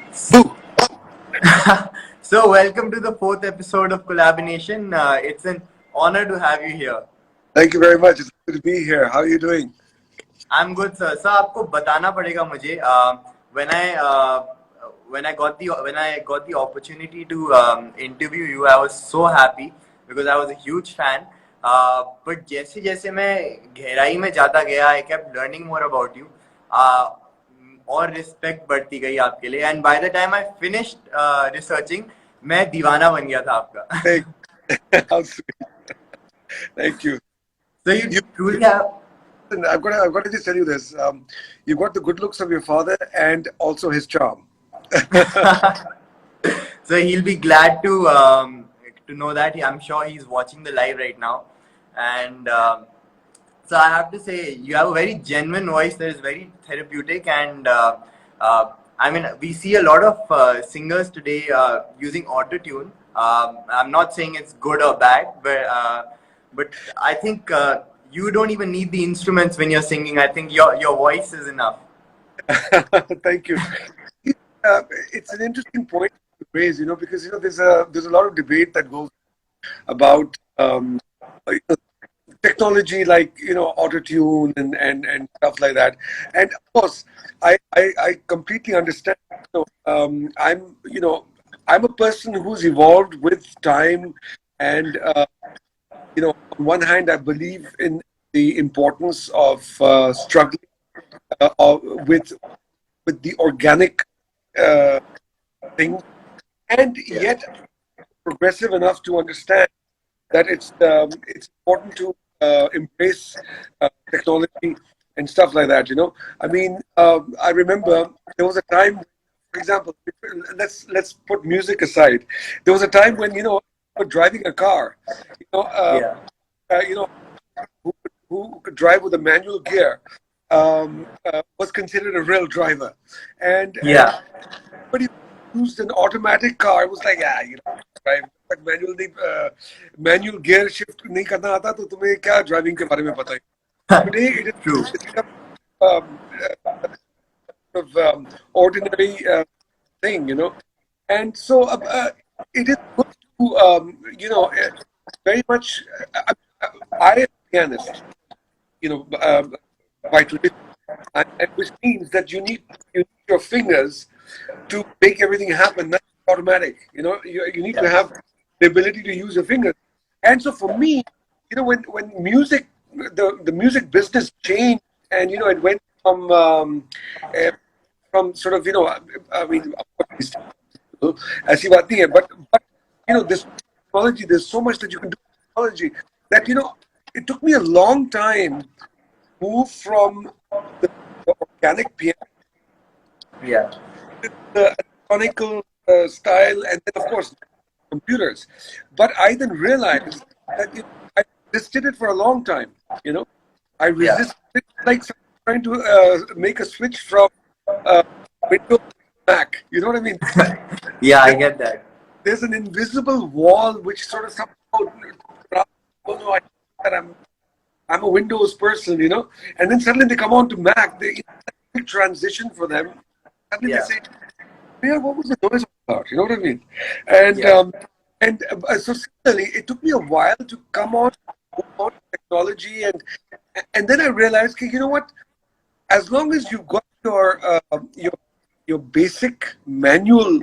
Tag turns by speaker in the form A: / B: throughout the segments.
A: Boo!
B: So, welcome to the fourth episode of CollaboNation. It's an honor to have you here.
A: Thank you very much. It's good to be here. How are you doing?
B: I'm good, sir. Sir, आपको बताना पड़ेगा मुझे. When I got the opportunity to interview you, I was so happy because I was a huge fan. But जैसे जैसे मैं गहराई में जाता गया, I kept learning more about you. और रिस्पेक्ट बढ़ती गई आपके लिए. And by the time I finished researching, मैं दीवाना बन गया था आपका.
A: Hey, how sweet. Thank you.
B: So you
A: You,
B: truly have.
A: I've got to just tell you this. You've got the good looks of your father and also his charm.
B: So he'll be glad to know that. I'm sure he's watching the live right now, and so I have to say you have a very genuine voice that is very therapeutic, and I mean we see a lot of singers today using autotune. I'm not saying it's good or bad, but I think you don't even need the instruments when you're singing. I think your voice is enough.
A: Thank you. It's an interesting point to raise, because there's a lot of debate that goes about you know, technology like autotune and stuff like that. And of course, I completely understand. I'm a person who's evolved with time, and on one hand, I believe in the importance of struggling with the organic uh, things, and
B: Yeah.
A: yet progressive enough to understand that it's important to embrace technology and stuff like that. I mean, I remember there was a time, for example, let's put music aside. There was a time when driving a car, you know, uh,
B: Yeah.
A: uh, you know, who could drive with a manual gear was considered a real driver, and
B: Yeah.
A: but he used an automatic car. It was like, drive like manual gear shift नहीं करना आता तो तुम्हें क्या driving के बारे में पता है? Today
B: True.
A: it's become um, of ordinary thing. And so it is good to very much. I am a pianist, by tradition, and which means that you need your fingers to make everything happen. That's automatic. You need to
B: Yeah.
A: have the ability to use your fingers. And so for me, when music, the music business changed, and it went uh, from sort of I mean, of course, ऐसी बात नहीं है, but this technology, there's so much that you can do with technology that it took me a long time to move from the organic piano
B: Yeah.
A: to the electronical style, and then of course computers. But I then realized that I resisted it for a long time. I
B: Yeah.
A: resisted it like trying to make a switch from Windows to Mac. You know what I mean?
B: Yeah, I get that.
A: There's an invisible wall which sort of somehow, oh no, that I'm a Windows person, and then suddenly they come on to Mac. It's a big transition for them. Suddenly they
B: Yeah.
A: say, "Yeah, what was the noise about?" You know what I mean? And
B: Yeah.
A: so similarly, it took me a while to come on technology, and then I realized, okay, you know what? As long as you've got your basic manual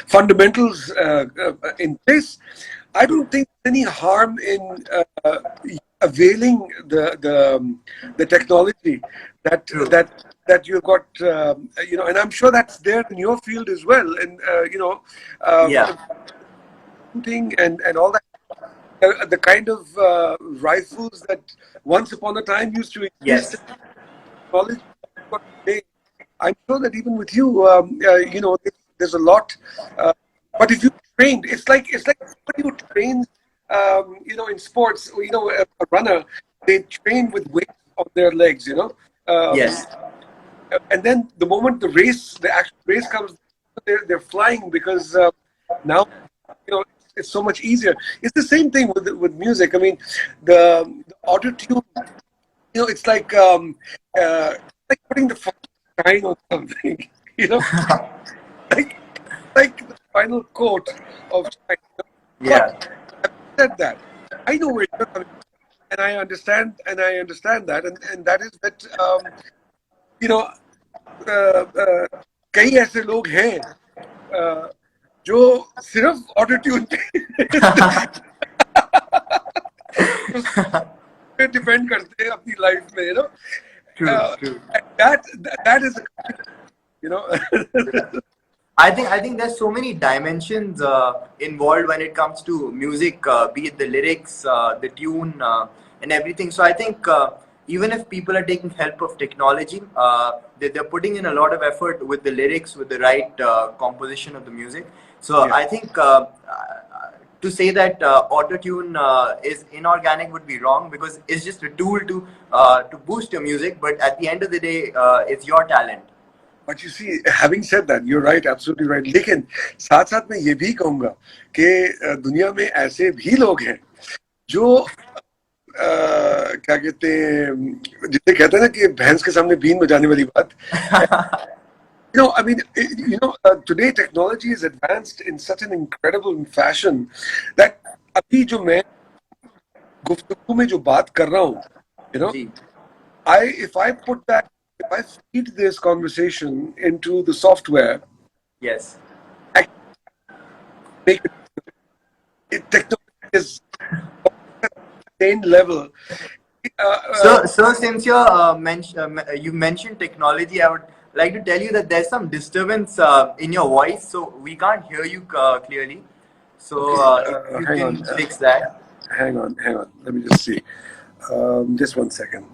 A: fundamentals in place, I don't think there's any harm in availing the technology that
B: True.
A: that you've got, and I'm sure that's there in your field as well, and
B: Yeah.
A: shooting and all that. The kind of rifles that once upon a time used to exist
B: Yes.
A: in knowledge today. I'm sure that even with you, there's a lot. Uh, but if you trained, it's like somebody who trains, in sports. A runner, they train with weights on their legs.
B: Yes.
A: And then the moment the actual race comes, they're flying because now it's so much easier. It's the same thing with music. I mean, the auto tune. It's like putting the shine on something, you know, like like the final quote of shine. But
B: Yeah.
A: having said that, I know where you're coming from, and I understand that, and that is that you know कई ऐसे लोग हैं जो सिर्फ auto tune पे depend करते हैं अपनी लाइफ में, you know.
B: True, true.
A: That is a, you know.
B: I think there's so many dimensions involved when it comes to music, be it the lyrics, the tune, and everything. So I think even if people are taking help of technology, they're putting in a lot of effort with the lyrics, with the right composition of the music. So
A: Yeah.
B: I think to say that auto tune is inorganic would be wrong, because it's just a tool to boost your music. But at the end of the day, it's your talent.
A: But you see, having said that, you're right, absolutely right. लेकिन साथ साथ मैं ये भी कहूँगा कि दुनिया में ऐसे भी लोग हैं जो क्या कहते हैं, जिसे कहते हैं ना कि भैंस के सामने बीन बजाने वाली बात. You know, I mean, today technology is advanced in such an incredible fashion that अभी जो मैं गुफ्तगू में जो बात कर रहा हूँ, you know,
B: ji.
A: if I feed this conversation into the software,
B: Yes.
A: I make technology is same level.
B: So since you mentioned technology, I would like to tell you that there's some disturbance in your voice, so we can't hear you clearly. So if you
A: Hang
B: can
A: on,
B: fix that.
A: hang on. Let me just see. Just 1 second.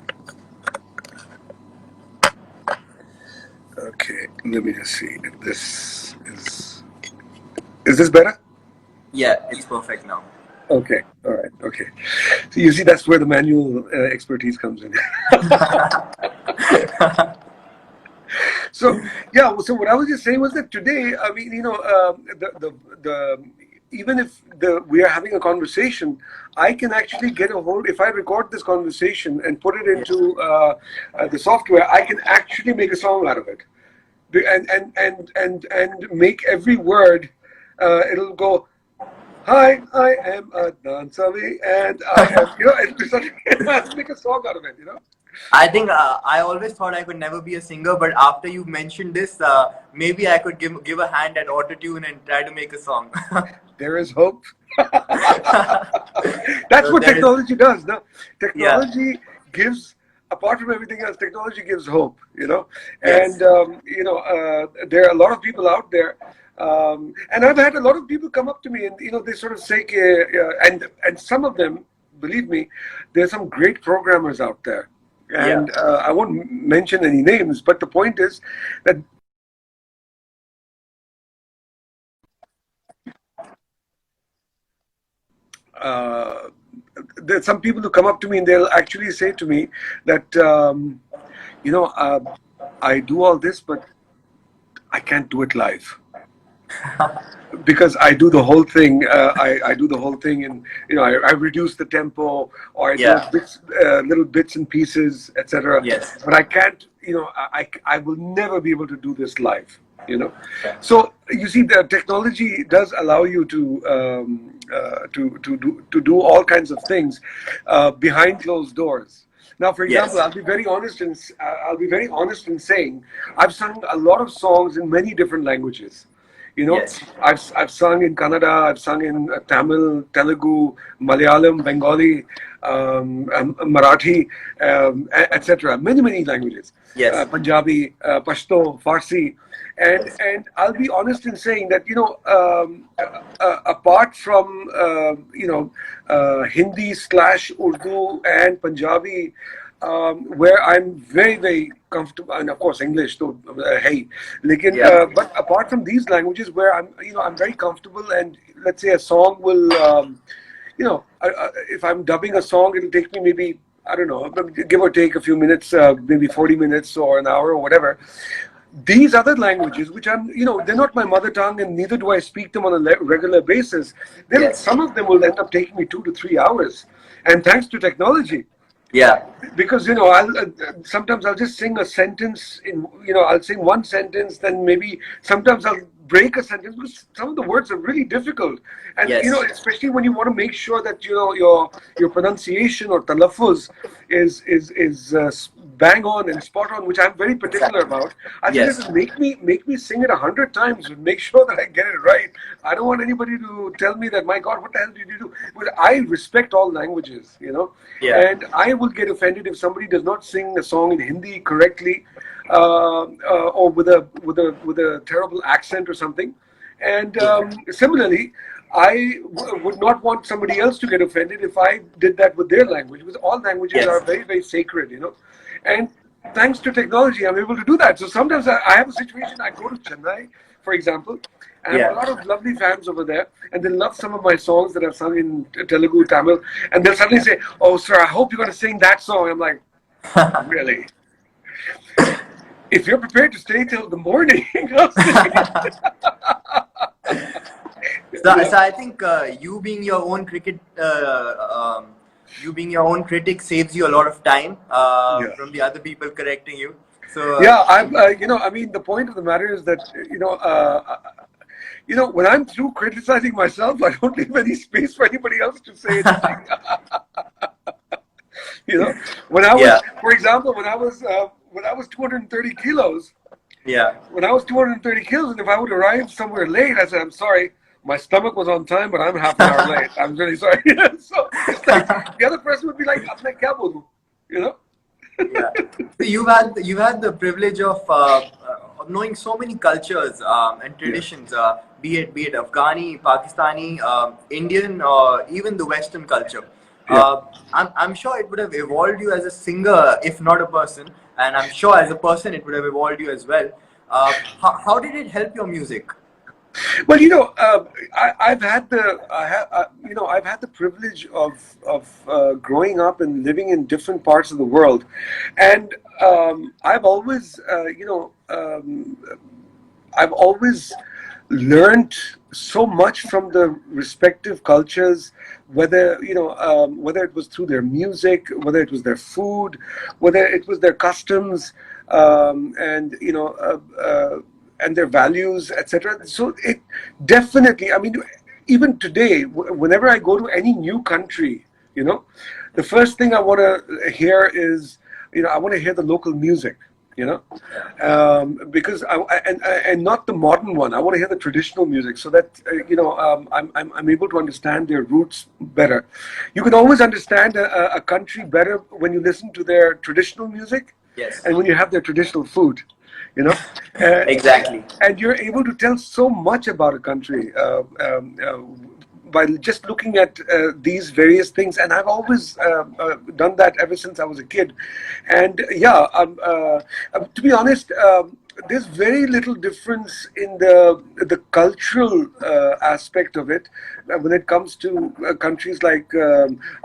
A: Okay, let me just see if this is this better?
B: Yeah, it's perfect now.
A: Okay, all right, okay. So you see, that's where the manual expertise comes in. So yeah, so what I was just saying was that today, I mean, you know, the even if we are having a conversation, I can actually get a hold. If I record this conversation and put it into the software, I can actually make a song out of it, and make every word. It'll go. Hi, I am Adnan Sami, and I am, you know, it's make a song out of it, you know.
B: I think I always thought I could never be a singer, but after you mentioned this, maybe I could give a hand at autotune and try to make a song.
A: There is hope. That's
B: So
A: what
B: there is,
A: technology does. No,
B: yeah,
A: technology gives, apart from everything else, technology gives hope. You know,
B: yes,
A: and there are a lot of people out there. And I've had a lot of people come up to me, and you know, they sort of say, and some of them, believe me, there's some great programmers out there,
B: yeah,
A: and I won't mention any names, but the point is that there's some people who come up to me and they'll actually say to me that you know, I do all this, but I can't do it live. Because I do the whole thing. I do the whole thing, and you know, I reduce the tempo, or I do
B: yeah,
A: it little bits and pieces, etc.
B: yes,
A: But I can't. You know, I will never be able to do this live. You know,
B: yeah,
A: so you see, the technology does allow you to do all kinds of things behind closed doors. Now, for example,
B: yes,
A: I'll be very honest in saying I've sung a lot of songs in many different languages. You know,
B: yes,
A: I've sung in Kannada, I've sung in Tamil, Telugu, Malayalam, Bengali, Marathi, etc. Many languages,
B: yes,
A: Punjabi, Pashto, Farsi, and I'll be honest in saying that, you know, apart from Hindi / Urdu and Punjabi, where I'm very comfortable, and of course English, so hey,
B: yeah,
A: but apart from these languages where I'm very comfortable, and let's say a song will, if I'm dubbing a song, it'll take me maybe, I don't know, give or take a few minutes, maybe 40 minutes or an hour or whatever. These other languages, which they're not my mother tongue, and neither do I speak them on a regular basis. Then
B: yes,
A: some of them will end up taking me 2 to 3 hours, and thanks to technology.
B: Yeah.
A: Because I'll sometimes I'll just sing a sentence in I'll sing one sentence, then maybe sometimes I'll break a sentence because some of the words are really difficult, and
B: Yes.
A: especially when you want to make sure that your pronunciation or talaffuz is bang on and spot on, which I'm very particular
B: Exactly.
A: about. I say,
B: Yes.
A: listen, make me sing it 100 times and make sure that I get it right. I don't want anybody to tell me that, my God, what the hell did you do? But I respect all languages,
B: Yeah.
A: and I would get offended if somebody does not sing a song in Hindi correctly, or with a terrible accent or something. And similarly, would not want somebody else to get offended if I did that with their language, because all languages are
B: Yes.
A: very, very sacred, And thanks to technology, I'm able to do that. So sometimes I have a situation. I go to Chennai, for example. I have a
B: Yeah.
A: lot of lovely fans over there, and they love some of my songs that I've sung in Telugu, Tamil, and they'll suddenly say, "Oh, sir, I hope you're going to sing that song." I'm like, really? If you're prepared to stay till the morning, I'll sing it.
B: So I think you being your own critic saves you a lot of time
A: Yeah.
B: from the other people correcting you. So
A: Yeah, I mean, the point of the matter is that, when I'm through criticizing myself, I don't leave any space for anybody else to say anything. You know,
B: yeah,
A: for example, when I was 230 kilos,
B: yeah.
A: when I was 230 kilos, and if I would arrive somewhere late, I said, "I'm sorry, my stomach was on time, but I'm half an hour late. I'm really sorry." So it's like the other person would be like, "Apne kya bolu?" You know?
B: Yeah. So you've had the privilege of knowing so many cultures and
A: Yeah,
B: traditions, be it Afghani, Pakistani, Indian, or even the Western culture.
A: yeah.
B: I'm sure it would have evolved you as a singer, if not a person, and I'm sure as a person it would have evolved you as well. How did it help your music?
A: Well, I've had I've had the privilege of growing up and living in different parts of the world, and I've always, I've always learned so much from the respective cultures, whether it was through their music, whether it was their food, whether it was their customs, and and their values, etc. So it definitely, I mean, even today, whenever I go to any new country, the first thing I want to hear is, I want to hear the local music, you know, because and not the modern one. I want to hear the traditional music, so that I'm able to understand their roots better. You can always understand a country better when you listen to their traditional music,
B: Yes.
A: and when you have their traditional food, you know, uh,
B: Exactly.
A: and you're able to tell so much about a country by just looking at these various things. And I've always done that ever since I was a kid. And yeah, to be honest, there's very little difference in the cultural aspect of it when it comes to countries like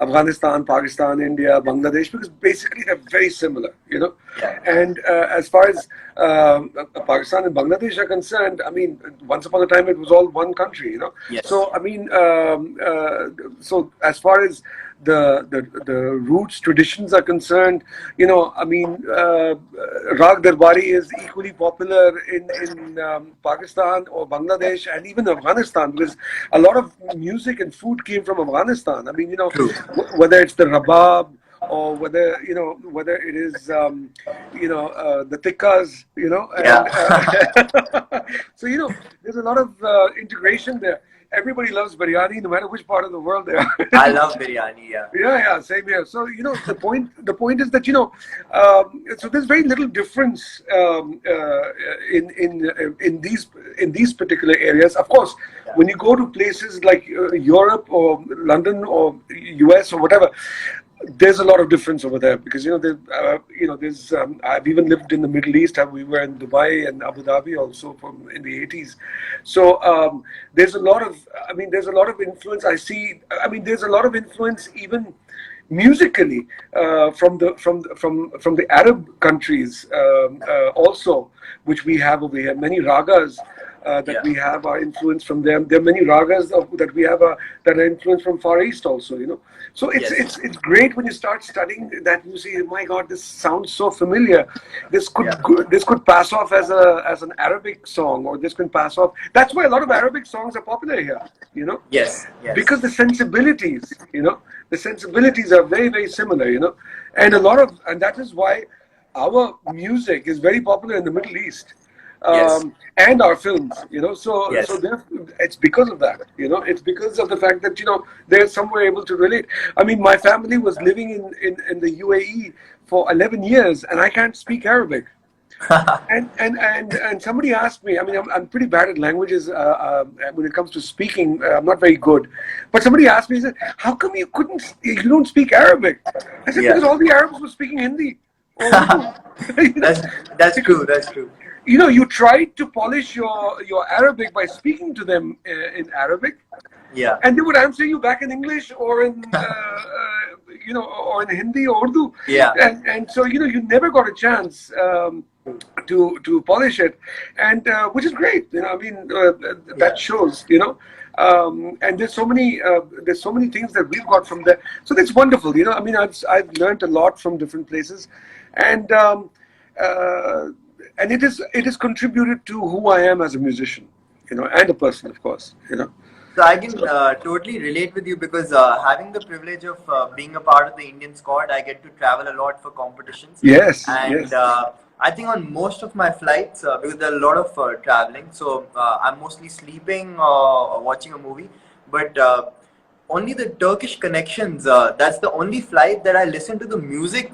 A: Afghanistan, Pakistan, India, Bangladesh, because basically they're very similar,
B: Yeah.
A: And as far as Pakistan and Bangladesh are concerned, I mean, once upon a time it was all one country,
B: Yes.
A: So I mean, so as far as the roots traditions are concerned, I mean, Rag Darbari is equally popular in Pakistan or Bangladesh and even Afghanistan, because a lot of music and food came from Afghanistan. I mean,
B: True.
A: whether it's the rabab, or whether it is the tikkas, and
B: Yeah.
A: so there's a lot of integration there. Everybody loves biryani, no matter which part of the world they are.
B: I love biryani. Yeah.
A: Yeah, yeah, same here. So the point is that so there's very little difference in these particular areas. Of course, when you go to places like Europe or London or US or whatever, there's a lot of difference over there, because there's I've even lived in the Middle East. We were in Dubai and Abu Dhabi also in the 80s. So there's a lot of there's a lot of influence I see. I mean, there's a lot of influence even musically from the Arab countries also, which we have over here. Many ragas that
B: Yeah.
A: we have are influenced from them. There are many ragas that we have that are influenced from Far East also, you know. So
B: Yes.
A: it's great when you start studying that you see, my God, this sounds so familiar.
B: Yeah.
A: This could pass off as an Arabic song, or this can pass off. That's why a lot of Arabic songs are popular here, you know,
B: Yes. Yes.
A: because the sensibilities are very, very similar, you know, and that is why our music is very popular in the Middle East,
B: Yes.
A: and our films, you know. So
B: Yes.
A: it's because of that, you know. It's because of the fact that, you know, they're somewhere able to relate. I mean, my family was living in the UAE for 11 years, and I can't speak Arabic. And somebody asked me. I mean, I'm pretty bad at languages when it comes to speaking. I'm not very good. But somebody asked me, he said, "How come you don't speak Arabic?" I said,
B: Yeah.
A: "Because all the Arabs were speaking Hindi or Urdu." You know,
B: That's
A: because,
B: true. That's true.
A: you know, you tried to polish your Arabic by speaking to them in Arabic,
B: Yeah.
A: and they would answer you back in English or in you know, or in Hindi or Urdu,
B: Yeah.
A: and so, you know, you never got a chance to polish it, and which is great, you know. I mean, that
B: Yeah.
A: shows, you know. And there's so many things that we've got from there, so that's wonderful, you know. I mean, I've learned a lot from different places, and uh, and it has contributed to who I am as a musician, you know, and a person, of course, you know.
B: So I can totally relate with you because having the privilege of being a part of the Indian squad, I get to travel a lot for competitions,
A: Yes,
B: and
A: yes.
B: I think on most of my flights, because there are a lot of traveling, so I'm mostly sleeping or watching a movie. But only the Turkish connections. That's the only flight that I listen to the music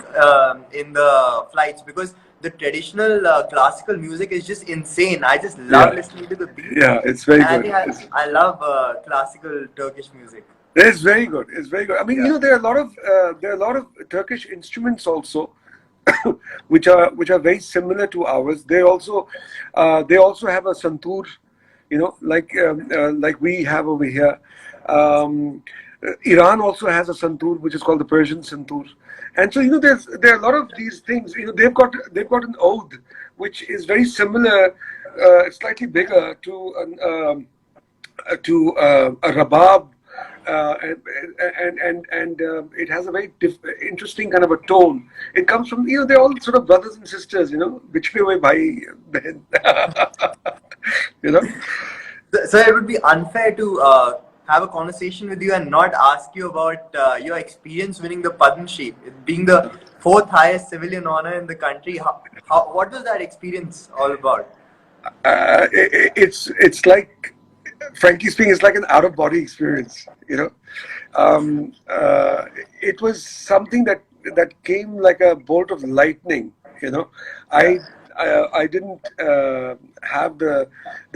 B: in the flights, because the traditional classical music is just insane. I just love
A: Yeah,
B: listening to the beats,
A: yeah. It's very
B: and I
A: good.
B: think I love classical Turkish music.
A: It's very good. It's very good. I mean, you
B: Yeah.
A: know, there are a lot of Turkish instruments also, which are very similar to ours. They also have a santur, you know, like we have over here. Iran also has a santur, which is called the Persian santur, and so, you know, there are a lot of these things. You know, they've got an oud, which is very similar, slightly bigger to a rabab, and it has a very interesting kind of a tone. It comes from, you know, they're all sort of brothers and sisters, you know, which way bhai behin, you know.
B: So it would be unfair to have a conversation with you and not ask you about your experience winning the Padma Shri, being the fourth highest civilian honor in the country. What was that experience all about?
A: It's like, frankly speaking, it's like an out of body experience, you know. um, uh, it was something that came like a bolt of lightning, you know.
B: Yeah.
A: I didn't have the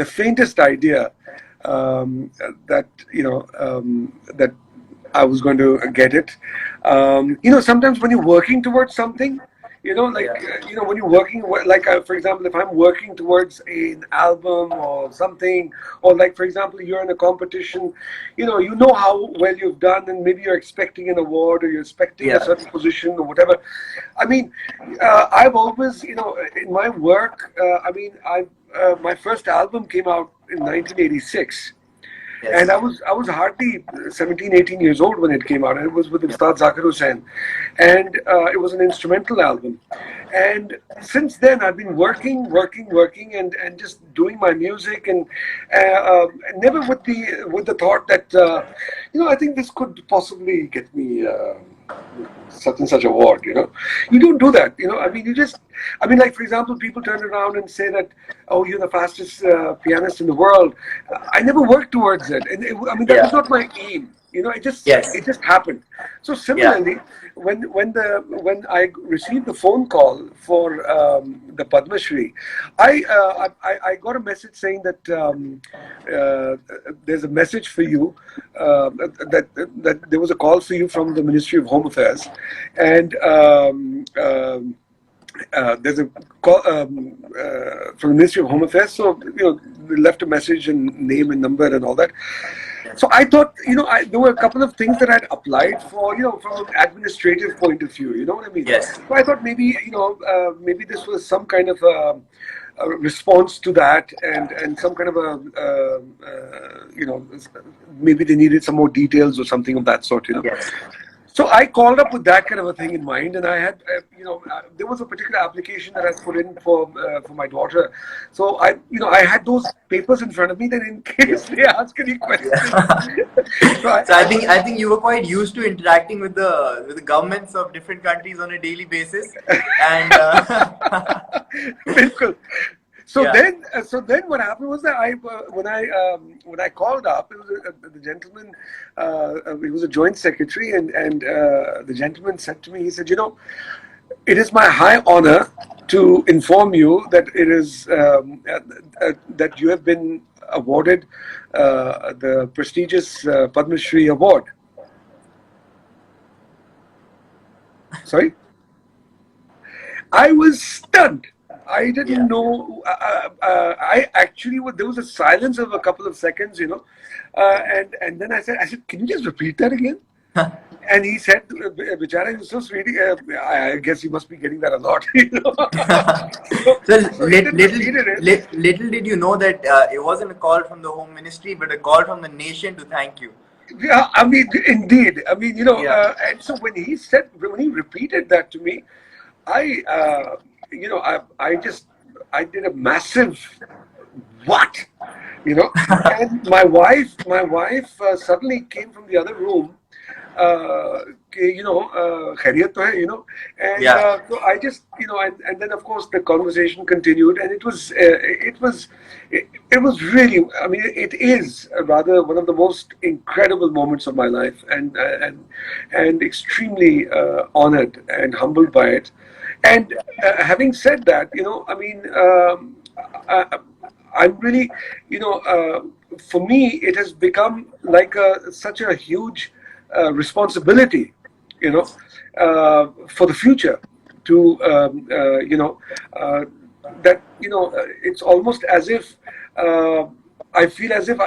A: faintest idea that, you know, that I was going to get it. You know, sometimes when you're working towards something, you know, like,
B: Yeah.
A: you know, when you're working, like, for example, if I'm working towards an album or something, or like, for example, you're in a competition, you know how well you've done, and maybe you're expecting an award, or you're expecting a
B: Yeah.
A: certain position or whatever. I mean, I've always, you know, in my work, I mean, my first album came out in 1986, and
B: Yes.
A: I was hardly 17, 18 years old when it came out, and it was with
B: Yeah.
A: Ustad Zakir Hussain, and it was an instrumental album. And since then, I've been working, and just doing my music, and never with the thought that, you know, I think this could possibly get me such and such award. You know, you don't do that. You know, I mean, I mean, like, for example, people turn around and say that, oh, you're the fastest pianist in the world. I never worked towards it, and I mean, that was
B: Yeah.
A: not my aim. You know,
B: Yes.
A: it just happened. So
B: Yeah.
A: similarly, when I received the phone call for the Padma Shri, I got a message saying that uh, there's a message for you, that there was a call for you from the Ministry of Home Affairs, and there's a call from the Ministry of Home Affairs. So, you know, they left a message and name and number and all that. So I thought, you know, there were a couple of things that I'd applied for, you know, from an administrative point of view. You know what I mean?
B: Yes.
A: So I thought maybe, you know, maybe this was some kind of response to that, and some kind of a maybe they needed some more details or something of that sort.
B: Yes.
A: So I called up with that kind of a thing in mind, and I had, there was a particular application that I put in for my daughter. So I had those papers in front of me that in case they ask any questions. So
B: So I think you were quite used to interacting with the governments of different countries on a daily basis, and
A: Bilkul. So
B: yeah.
A: then what happened was that when I called up, it was the gentleman, he was a joint secretary, and the gentleman said to me, he said, it is my high honor to inform you that it is that you have been awarded the prestigious Padma Shri Award. Sorry? I was stunned. I didn't know. I actually, there was a silence of a couple of seconds, and then I said, can you just repeat that again? And he said, "Bichara, he was so sweet. I guess he must be getting that a lot." So he didn't repeat it.
B: Little did you know that it wasn't a call from the Home Ministry, but a call from the nation to thank you.
A: Yeah, I mean, indeed. I mean,
B: Yeah.
A: and so when he repeated that to me, I did a massive what, and my wife suddenly came from the other room, khairiyat to hai, and
B: Yeah.
A: so I just, and then of course the conversation continued, and it was really, I mean, it is rather one of the most incredible moments of my life, and extremely honored and humbled by it. And having said that, I mean, I'm really, for me, it has become like such a huge responsibility, for the future to, that, it's almost as if I feel as if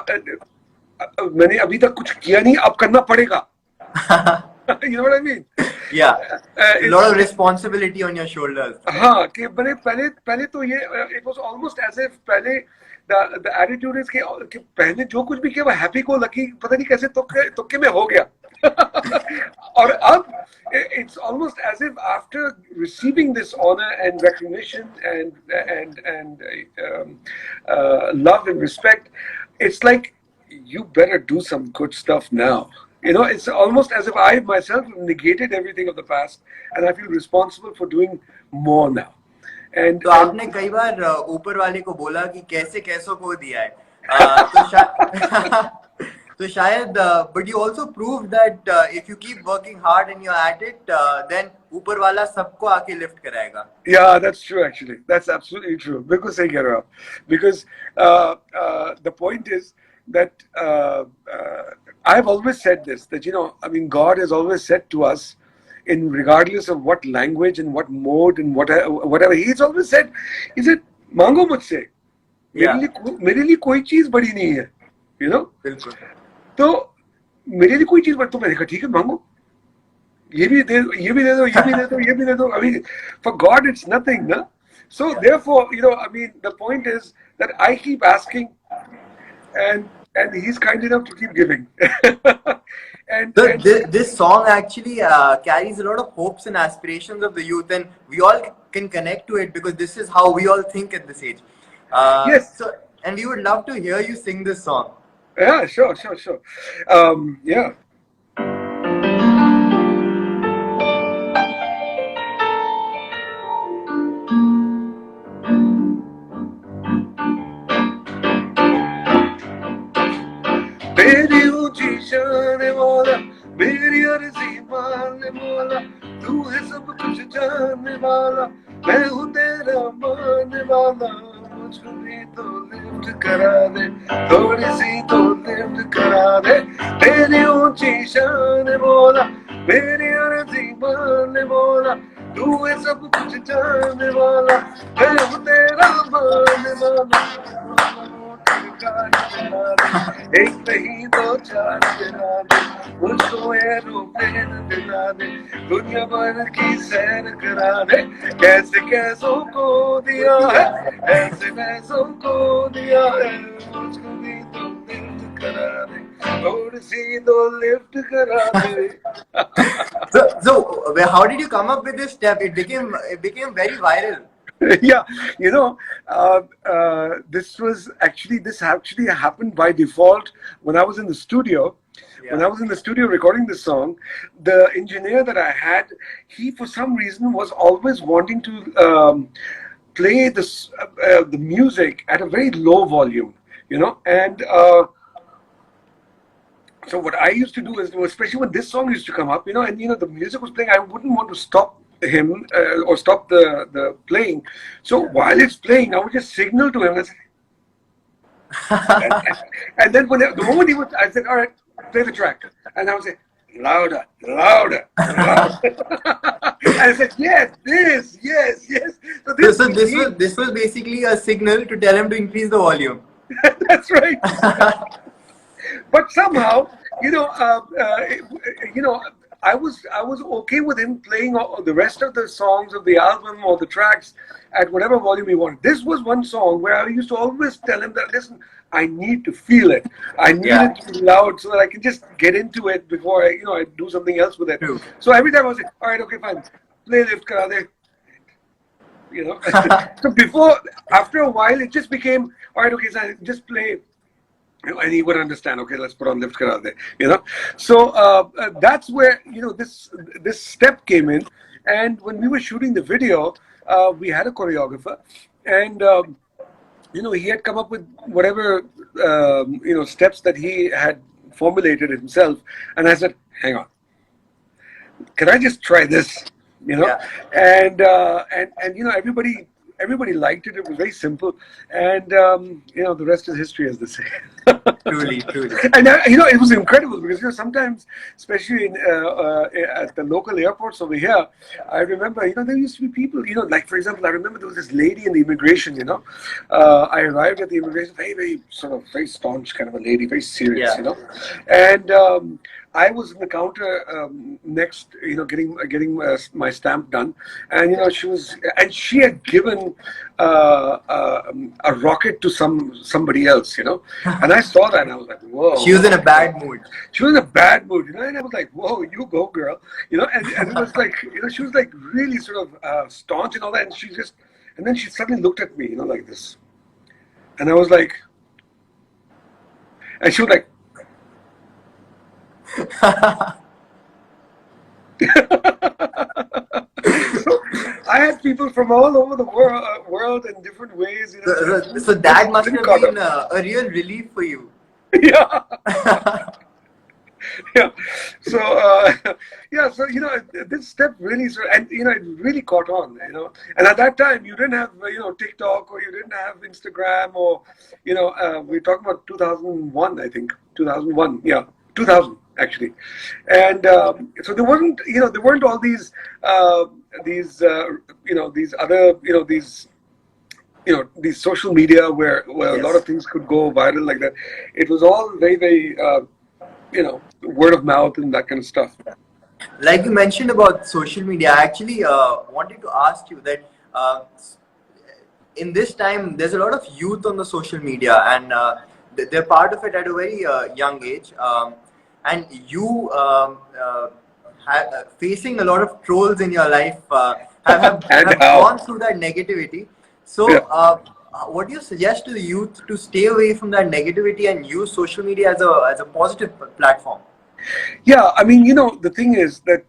A: मैंने अभी तक कुछ किया नहीं, अब करना पड़ेगा. You know what I mean?
B: Yeah. A lot of responsibility on your shoulders.
A: हाँ, कि पहले तो ये it was almost as if पहले the attitude is कि पहले जो कुछ भी किया वो happy go lucky पता नहीं कैसे तुक्के में हो गया. और अब it's almost as if after receiving this honor and recognition and love and respect, it's like you better do some good stuff now. It's almost as if I myself negated everything of the past, and I feel responsible for doing more now. And
B: तो आपने कई बार ऊपर वाले को बोला कि कैसे कैसों को दिया है, तो शायद but you also proved that if you keep working hard and you're at it, then ऊपर वाला सबको आके lift कराएगा.
A: Yeah, that's true. Actually, that's absolutely true. बिल्कुल सही कह रहे हो आप. Because the point is that I've always said this, that I mean, God has always said to us, in regardless of what language and what mode and whatever, He's always said, He said, "मांगो मुझसे, मेरे लिए कोई चीज बड़ी नहीं है,
B: बिल्कुल.
A: तो मेरे लिए कोई चीज बड़ी." तो मैंने कहा ठीक है, मांगो, ये भी दे दो, ये भी दे दो, ये भी दे दो, ये भी दे दो. I mean, for God, it's nothing, no? So therefore, I mean, the point is that I keep asking, and He's kind enough to keep giving. and
B: this song actually carries a lot of hopes and aspirations of the youth, and we all can connect to it because this is how we all think at this age.
A: Yes.
B: So, and we would love to hear you sing this song.
A: Yeah, sure. Yeah. मेरी ऊंची शान वाला, मेरी अर्जी मानने वाला, तू है सब कुछ जानने वाला, मैं हूँ तेरा मानने वाला, मुझको भी तो लिफ्ट करा दे, थोड़ी सी तो लिफ्ट करा दे. मेरी ऊंची शान वाला, मेरी अर्जी मानने वाला, तू है सब कुछ जानने वाला, मैं हूँ तेरा मानने वाला. एक नहीं दो चार दिला दे, मुझको एरोप्लेन दिला दे, दुनिया भर की सैर करा दे, कैसे कैसों को दिया है, ऐसे वैसों को दिया है, मुझको भी तो लिफ्ट करा दे, थोड़ी सी तो लिफ्ट करा दे.
B: So how did you come up with this step? It became very viral.
A: Yeah, you know, this actually happened by default when I was in the studio. When I was in the studio recording this song, the engineer that I had, he for some reason was always wanting to play the music at a very low volume, and. So what I used to do is, especially when this song used to come up, and the music was playing, I wouldn't want to stop him or stop the playing. So while it's playing, I would just signal to him and say, and then the moment he would, I said, all right, play the track, and I would say, louder, louder, louder. And I said, yes, yes. So
B: this was basically a signal to tell him to increase the volume.
A: That's right. But somehow, I was okay with him playing all, the rest of the songs of the album or the tracks at whatever volume he wanted. This was one song where I used to always tell him that, listen, I need to feel it. I need it to be loud so that I can just get into it before I do something else with it.
B: True.
A: So every time I was like, all right, okay, fine, play Lift Kara De. So after a while, it just became, all right, okay, so just play. And he would understand. Okay, let's put on Lift Kara De. So that's where this step came in. And when we were shooting the video, we had a choreographer, and he had come up with whatever steps that he had formulated himself. And I said, hang on, can I just try this? And everybody liked it. It was very simple, and the rest is history, as they say.
B: Truly.
A: And it was incredible because sometimes, especially at the local airports over here, I remember there used to be people, like for example, I remember there was this lady in the immigration. I arrived at the immigration, very very sort of very staunch kind of a lady, very serious, and I was in the counter next, getting my stamp done, and she had given a rocket to somebody else, and I saw that and I was like, whoa.
B: She was in a bad mood.
A: She was in a bad mood, and I was like, whoa, you go, girl, and it was like, she was like really sort of staunch and all that, and then she suddenly looked at me, like this, and I was like, and she was like. I had people from all over the world in different ways.
B: So that must have been a real relief for you.
A: Yeah. Yeah. So So this step really, and it really caught on. And at that time you didn't have TikTok, or you didn't have Instagram, or we're talking about 2001, I think 2001. Yeah, 2000 actually. And so there weren't all these these social media where a lot of things could go viral like that. It was all very very word of mouth and that kind of stuff.
B: Like you mentioned about social media, I actually wanted to ask you that in this time there's a lot of youth on the social media, and they're part of it at a very young age, and you facing a lot of trolls in your life, have gone through that negativity. So what do you suggest to the youth to stay away from that negativity and use social media as a positive platform?
A: Yeah, I mean, the thing is that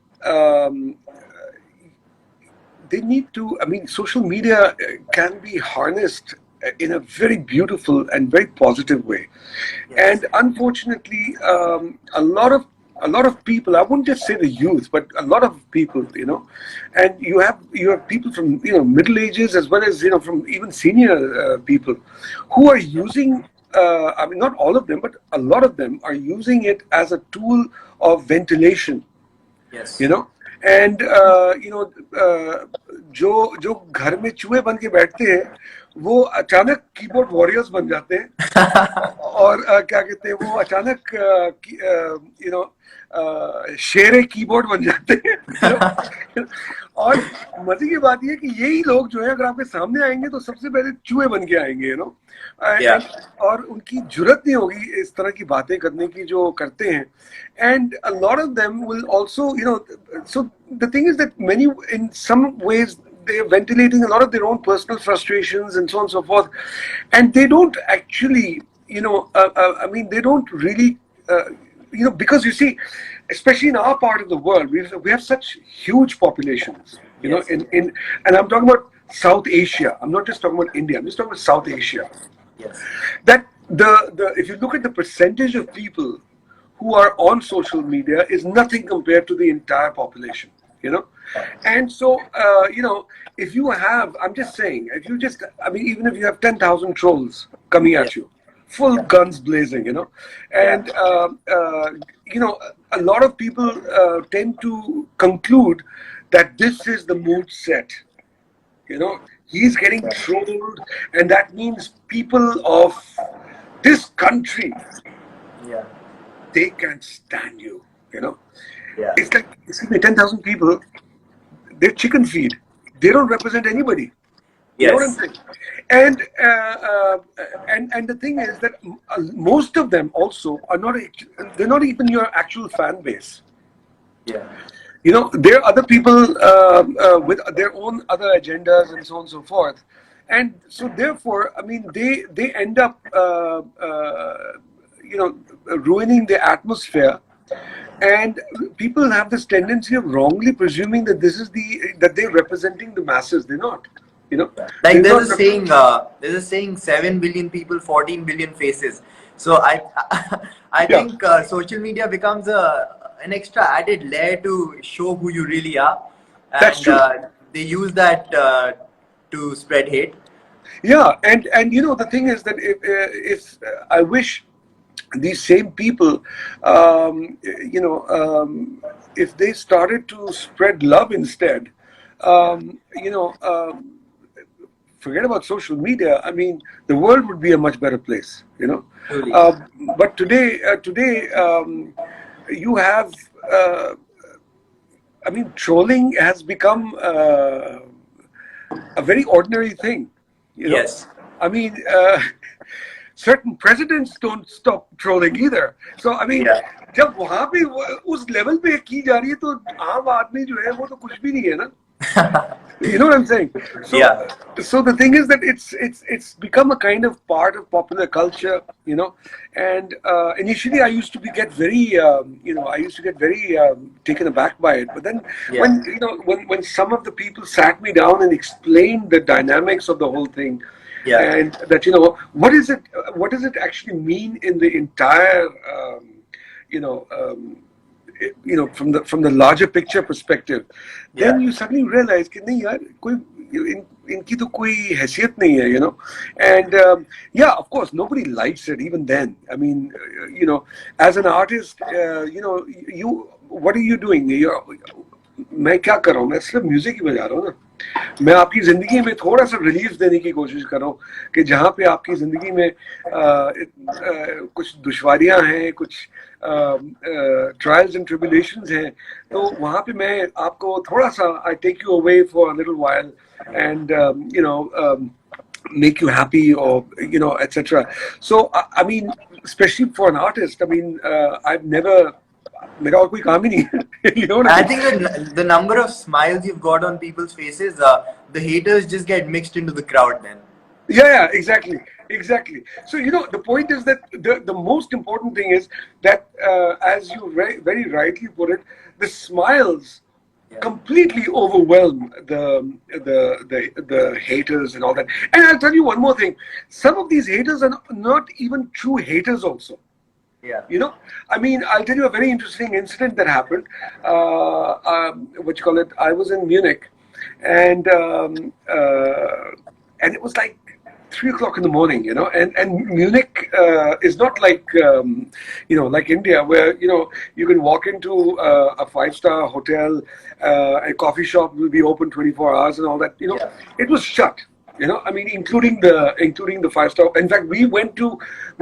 A: they need to, social media can be harnessed in a very beautiful and very positive way. Yes. And unfortunately, a lot of people, I wouldn't just say the youth, but a lot of people, and you have people from middle ages as well as from even senior people who are using, not all of them, but a lot of them are using it as a tool of ventilation.
B: Yes.
A: And जो घर में चूहे बन के बैठते हैं वो अचानक कीबोर्ड वॉरियर्स बन जाते हैं और क्या कहते हैं वो अचानक यू नो शेरे कीबोर्ड बन जाते हैं और मजे की बात यह कि यही लोग जो है अगर आपके सामने आएंगे तो सबसे पहले चूहे बन के आएंगे
B: Yeah.
A: और उनकी जुर्रत नहीं होगी इस तरह की बातें करने की जो करते हैं and a lot of them will also so the thing is that many in some ways they're ventilating a lot of their own personal frustrations and so on and so forth and they don't actually I mean they don't really because you see especially in our part of the world we have such huge populations
B: Yes.
A: in and I'm talking about South Asia. I'm not just talking about India, I'm just talking about South Asia.
B: Yes.
A: That the if you look at the percentage of people who are on social media is nothing compared to the entire population, and so if you have, I'm just saying, if you just, I mean, even if you have 10,000 trolls coming at you, full guns blazing, and a lot of people tend to conclude that this is the mood set. He's getting trolled, and that means people of this country,
B: Yeah.
A: they can't stand you.
B: Yeah.
A: It's like, excuse me, 10,000 people, they're chicken feed. They don't represent anybody. You know what I'm
B: Yes.
A: saying? And and the thing is that most of them also are not. They're not even your actual fan base.
B: Yeah.
A: There are other people with their own other agendas and so on and so forth, and so therefore, I mean, they end up ruining the atmosphere, and people have this tendency of wrongly presuming that that they're representing the masses. They're not.
B: Like
A: They're not.
B: there's a saying, 7 billion people, 14 billion faces. So I
A: Yeah,
B: think social media becomes an extra added layer to show who you really are,
A: that's
B: and
A: true.
B: they use that to spread hate.
A: Yeah, and the thing is that if I wish these same people, if they started to spread love instead, forget about social media. I mean, the world would be a much better place.
B: Truly.
A: But today, you have. I mean, trolling has become a very ordinary thing.
B: Yes.
A: I mean, certain presidents don't stop trolling either. So I mean,
B: Yeah.
A: जब वहाँ पे उस level पे की जा रही है तो आम आदमी जो है वो तो कुछ भी नहीं है ना. You know what I'm saying? So,
B: Yeah.
A: so the thing is that it's become a kind of part of popular culture, And initially, I used to get very, I used to get very taken aback by it. But then,
B: Yeah.
A: when some of the people sat me down and explained the dynamics of the whole thing,
B: Yeah.
A: and that what is it? What does it actually mean in the entire, you know? From the larger picture perspective, then
B: Yeah.
A: you suddenly realize कि नहीं यार कोई इनकी तो कोई हैसियत नहीं है, and yeah, of course nobody likes it even then. I mean, as an artist, you what are you doing? मैं क्या कर रहा हूँ? मैं सिर्फ म्यूजिक ही बजा रहा हूँ ना. मैं आपकी जिंदगी में थोड़ा सा रिलीफ देने की कोशिश कर रहा हूँ कि जहाँ पे आपकी जिंदगी में कुछ दुश्वारियां हैं, कुछ ट्रायल्स एंड ट्रिबुलेशंस हैं, तो वहाँ पे मैं आपको थोड़ा सा I take you away for a little while and make you happy or etc. So I mean, especially for an artist, I mean, I've never मेरा और कोई काम ही नहीं है. You know what I
B: I
A: mean?
B: think the number of smiles you've got on people's faces, the haters just get mixed into the crowd then.
A: Yeah, exactly. So the point is that the most important thing is that as you very rightly put it, the smiles completely overwhelm the haters and all that. And I'll tell you one more thing: some of these haters are not even true haters also.
B: Yeah.
A: I mean, I'll tell you a very interesting incident that happened. What you call it? I was in Munich, and it was like 3 o'clock in the morning, and Munich is not like like India, where you can walk into a 5-star hotel, a coffee shop will be open 24 hours and all that.
B: Yeah.
A: It was shut. You know, I mean, including the 5 star. In fact, we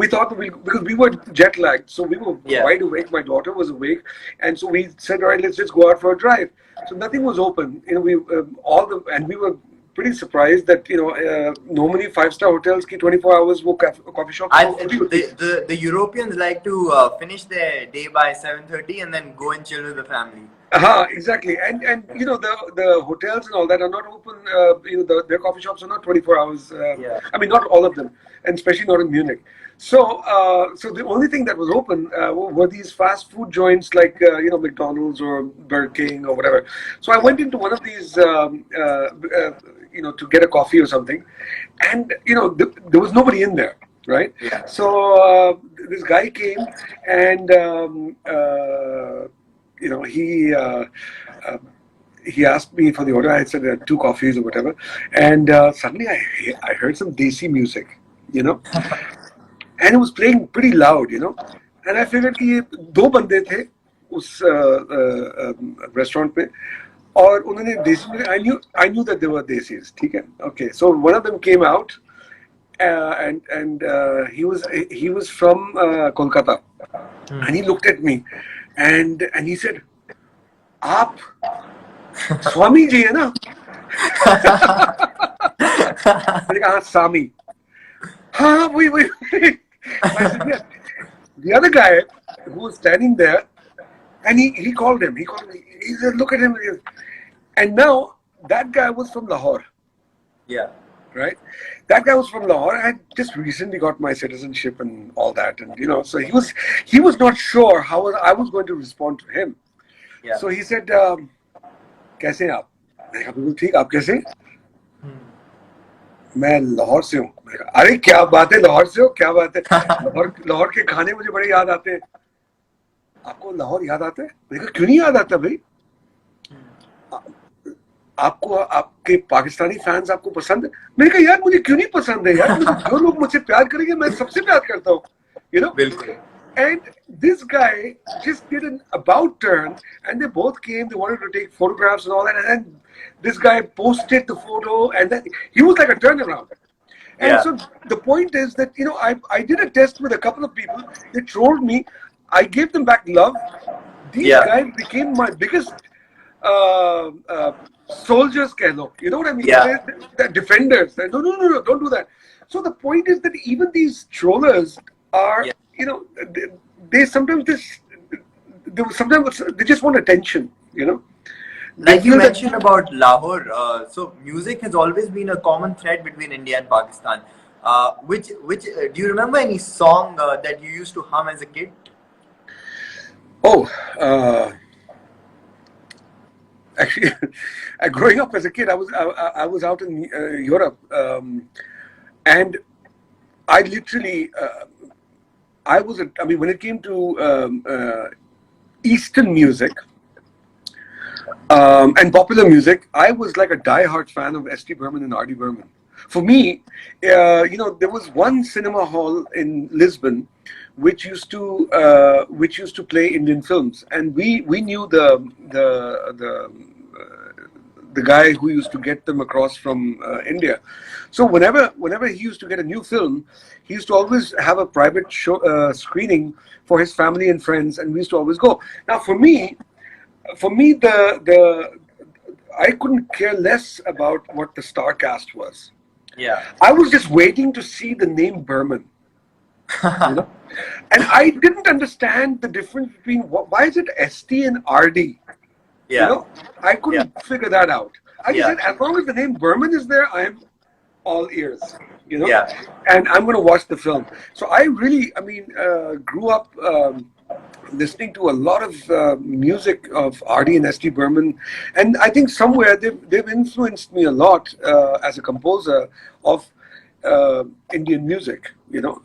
A: thought that because we were jet lagged, so we were
B: Yeah.
A: wide awake. My daughter was awake, and so we said, all right, let's just go out for a drive. So nothing was open. You know, we were pretty surprised that normally 5 star hotels ki 24 hours wo coffee shops wo khuli hoti hai.
B: The Europeans like to finish their day by 7:30 and then go and chill with the family.
A: Exactly. And the hotels and all that are not open. Their coffee shops are not 24 hours.
B: Yeah.
A: I mean, not all of them, and especially not in Munich. So the only thing that was open were these fast food joints like McDonald's or Burger King or whatever. So I went into one of these to get a coffee or something, and there was nobody in there, right?
B: Yeah.
A: So this guy came and he asked me for the order. I said 2 coffees or whatever, and suddenly I heard some desi music, and it was playing pretty loud, and I figured कि ये 2 बंदे थे उस restaurant पे और उन्होंने देसी music. I knew that they were desis, ठीक है? Okay, so one of them came out and he was from Kolkata, and he looked at me and he said, आप स्वामी जी है ना? मैंने कहा Sami. हाँ वही. I said, yeah. The other guy who was standing there, and he called him. He said, look at him. And now that guy was from Lahore.
B: Yeah.
A: Right? That guy was from Lahore. I had just recently got my citizenship and all that, and so he was not sure how I was going to respond to him.
B: Yeah.
A: So he said, कैसे हैं आप? मैंने कहा बिल्कुल ठीक, आप कैसे? मैं लाहौर से हूँ. अरे क्या बात है, लाहौर से हो? क्या बात है? लाहौर के खाने मुझे बड़े याद आते हैं. आपको लाहौर याद आता है? मैंने कहा क्यों नहीं याद आता भाई? आपको आपके पाकिस्तानी फैंस आपको पसंद है? मैंने कहा यार मुझे क्यों नहीं पसंद है यार, जो लोग मुझसे प्यार करेंगे मैं सबसे प्यार करता हूँ,
B: बिल्कुल.
A: And this guy just did an about turn, and they both came. They wanted to take photographs and all that, and then this guy posted the photo, and then he was like a turnaround. And
B: Yeah.
A: so the point is that I did a test with a couple of people. They trolled me. I gave them back love. These guys became my biggest soldiers, Kehlo. You know what I mean?
B: Yeah.
A: They're defenders. They're, no, don't do that. So the point is that even these trollers are, they sometimes they just want attention,
B: Like you mentioned about Lahore, so music has always been a common thread between India and Pakistan. Which do you remember any song that you used to hum as a kid?
A: Oh, actually, growing up as a kid, I was out in Europe, and I literally when it came to Eastern music and popular music, I was like a die-hard fan of S.T. Burman and R.D. Burman. For me, there was one cinema hall in Lisbon which used to play Indian films, and we knew the guy who used to get them across from India. So whenever he used to get a new film, he used to always have a private show screening for his family and friends, and we used to always go. Now for me, I couldn't care less about what the star cast was.
B: Yeah.
A: I was just waiting to see the name Burman. And I didn't understand the difference between why is it ST and RD.
B: Yeah.
A: I couldn't figure that out. I just
B: Yeah.
A: said, as long as the name Burman is there, I'm all ears.
B: Yeah.
A: And I'm going to watch the film. So I really, grew up listening to a lot of music of R.D. and S.T. Burman, and I think somewhere they've influenced me a lot as a composer of Indian music,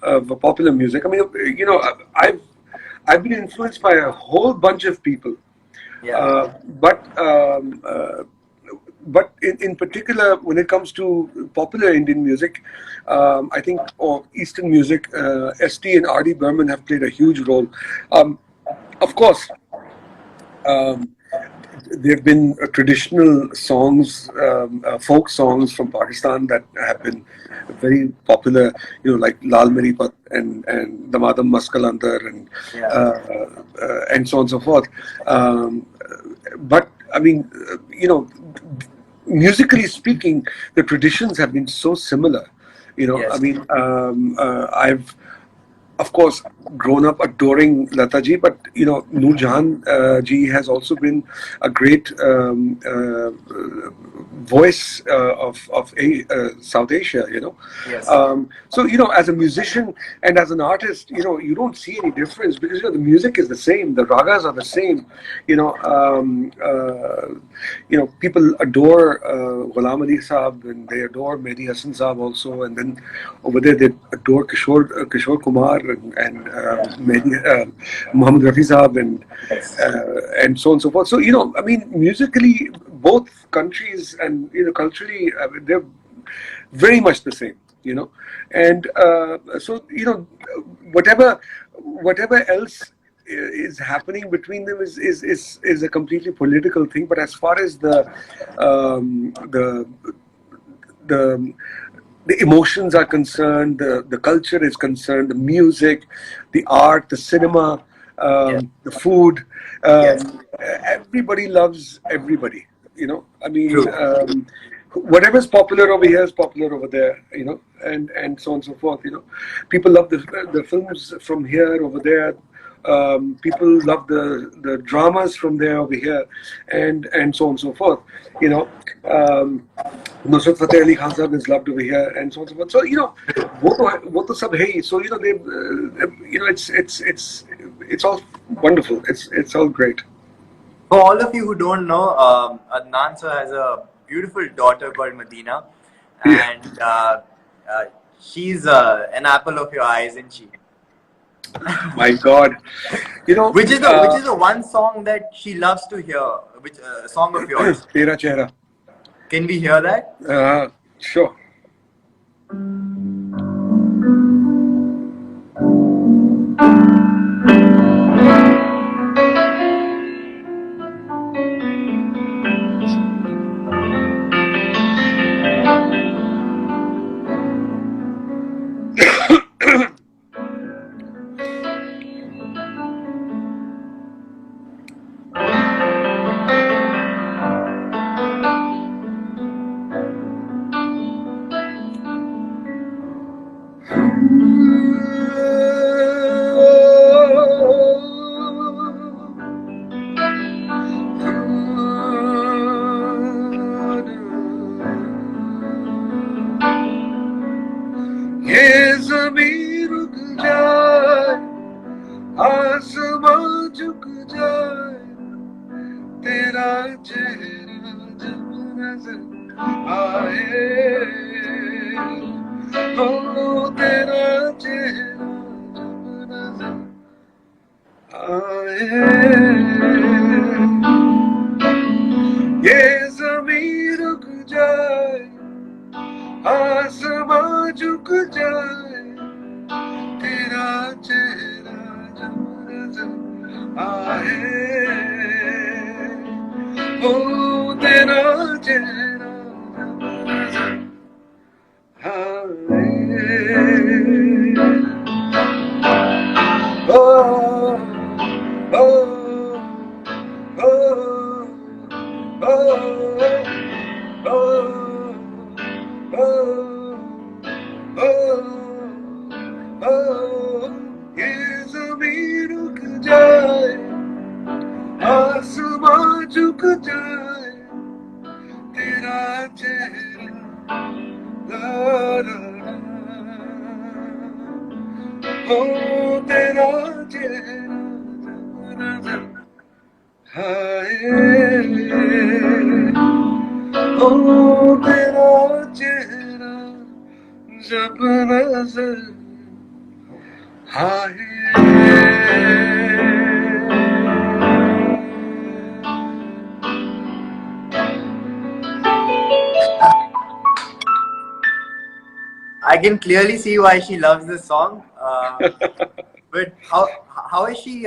A: of popular music. I mean, I've been influenced by a whole bunch of people.
B: Yeah.
A: But in particular, when it comes to popular Indian music, I think, or Eastern music, ST and R.D. Burman have played a huge role. Of course, there have been traditional songs, folk songs from Pakistan that have been very popular, like Lal Meri Pat and Damadam Maskalandar and so on and so forth. But I mean, musically speaking, the traditions have been so similar. I
B: Yes.
A: mean, I've of course grown up adoring Lata ji, but Noor Jahan ji has also been a great voice of South Asia.
B: Yes.
A: So as a musician and as an artist, you don't see any difference because the music is the same, the ragas are the same. People adore Ghulam Ali Saab, and they adore Mehdi Hassan Saab also, and then over there they adore Kishore Kumar and Muhammad Rafi Saab and so on and so forth. So I mean, musically, both countries and culturally, they're very much the same. And so whatever else is happening between them is a completely political thing. But as far as the the emotions are concerned, the culture is concerned, the music, the art, the cinema, the food. Everybody loves everybody. I mean, whatever's popular over here is popular over there. And so on and so forth. People love the films from here over there. People love the dramas from there over here, and so on and so forth. Nusrat Fateh Ali Khan Sahib is loved over here, and so on and so forth. So वो तो सब है ही. So they, it's all wonderful. It's all great.
B: For all of you who don't know, Adnan sir has a beautiful daughter called Medina, and she's an apple of your eye, isn't she?
A: My God,
B: which is the one song that she loves to hear? Which song of yours?
A: Tera Chehra.
B: Can we hear that?
A: Sure.
B: I can clearly see why she loves this song. But how is she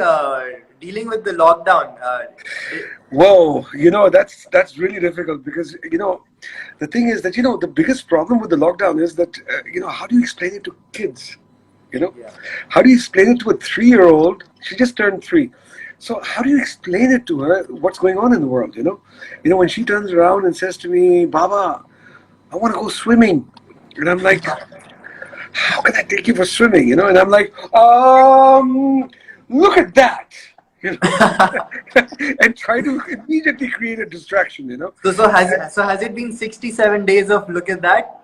B: dealing with the lockdown?
A: Whoa, that's really difficult because the thing is that the biggest problem with the lockdown is that how do you explain it to kids?
B: Yeah.
A: How do you explain it to a 3-year-old? She just turned 3. So how do you explain it to her what's going on in the world? When she turns around and says to me, Baba, I want to go swimming, and I'm like, how can I take you for swimming? And I'm like, look at that. And try to immediately create a distraction.
B: So has it been 67 days of look at that?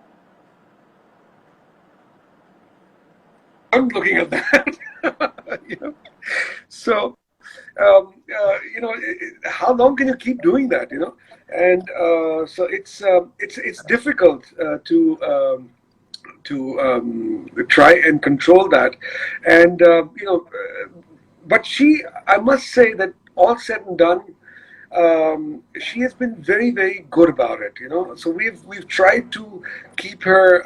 A: I'm looking at that. So, how long can you keep doing that? And so it's difficult to try and control that, and but I must say that all said and done, she has been very, very good about it. So we've tried to keep her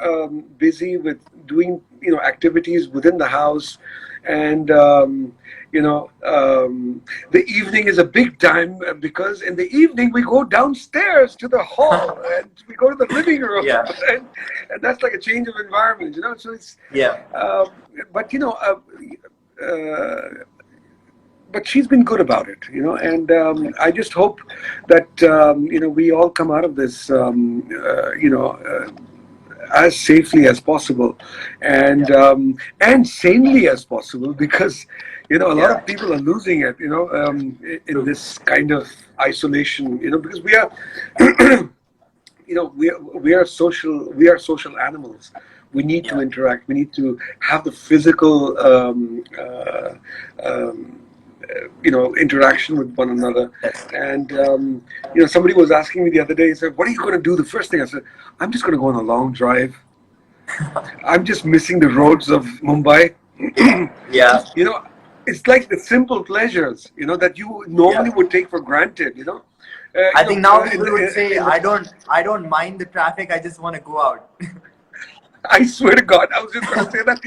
A: busy with doing activities within the house, and the evening is a big time because in the evening we go downstairs to the hall and we go to the living room,
B: Yeah.
A: and that's like a change of environment. So it's
B: Yeah.
A: but but she's been good about it, and I just hope that we all come out of this, as safely as possible, and sanely as possible, because a lot of people are losing it, in this kind of isolation, because we are, we are social animals. We need to interact. We need to have the physical, interaction with one another. And somebody was asking me the other day, he said, what are you going to do? The first thing I said, I'm just going to go on a long drive. I'm just missing the roads of Mumbai.
B: Yeah.
A: It's like the simple pleasures, that you normally would take for granted.
B: I think now people would say, I don't mind the traffic. I just want to go out.
A: I swear to God, I was just going to say that.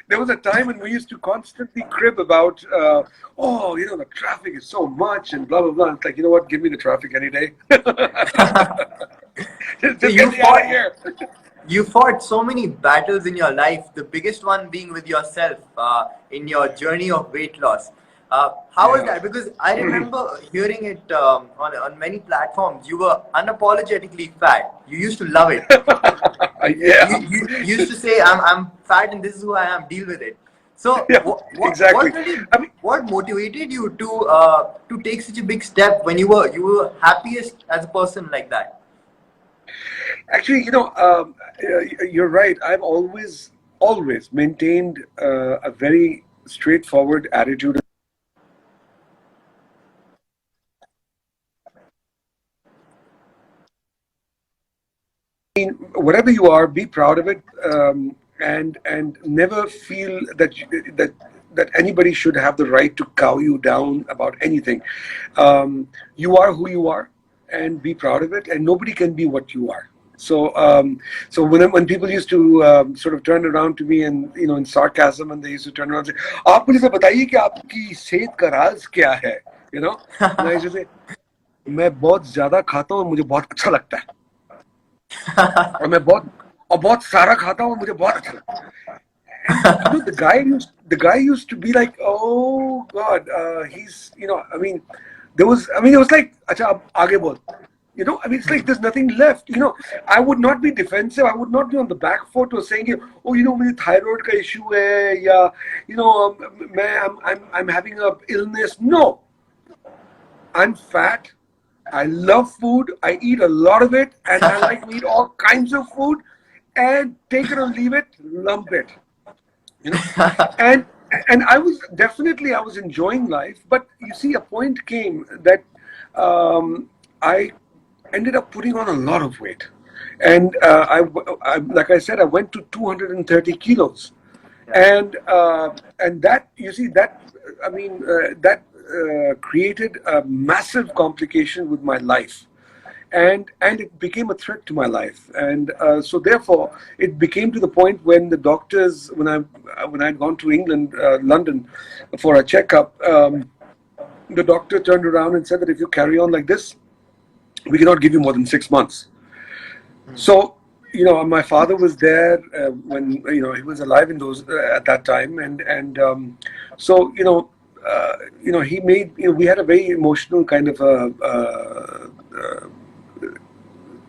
A: There was a time when we used to constantly crib about, the traffic is so much and blah, blah, blah. It's like, you know what? Give me the traffic any day. Just
B: So
A: get me out of here.
B: You fought so many battles in your life, the biggest one being with yourself in your journey of weight loss. How was that? Because I remember hearing it on many platforms. You were unapologetically fat. You used to love it.
A: Yeah.
B: You used to say, I'm fat and this is who I am, deal with it. So
A: Yeah, exactly.
B: what motivated you to take such a big step when you were happiest as a person like that?
A: Actually, you're right. I've always maintained a very straightforward attitude. Whatever you are, be proud of it, and never feel that anybody should have the right to cow you down about anything. You are who you are, and be proud of it. And nobody can be what you are. So, so when people used to sort of turn around to me and in sarcasm, and they used to turn around and say, "आप मुझे बताइए कि आपकी सेहत का राज क्या है?" And I used to say, मैं बहुत ज्यादा खाता हूँ, मुझे बहुत अच्छा लगता है. और मैं बहुत सारा खाता हूँ, मुझे बहुत अच्छा लगता है. And the guy used to be like, oh God, he's it was like, acha ab aage bol. It's like there's nothing left. I would not be defensive. I would not be on the back foot or saying, oh, मुझे thyroid का issue है, या I'm having a illness. No, I'm fat. I love food. I eat a lot of it, and I like to eat all kinds of food, and take it or leave it, lump it. And I was enjoying life, but you see, a point came that I ended up putting on a lot of weight, and I like I said, I went to 230 kilos, and that, you see, that that created a massive complication with my life. And it became a threat to my life, and so therefore it became to the point when the doctors, when I'd gone to England, London, for a checkup, the doctor turned around and said that if you carry on like this, we cannot give you more than 6 months. So, my father was there when he was alive in those at that time, and so he made we had a very emotional kind of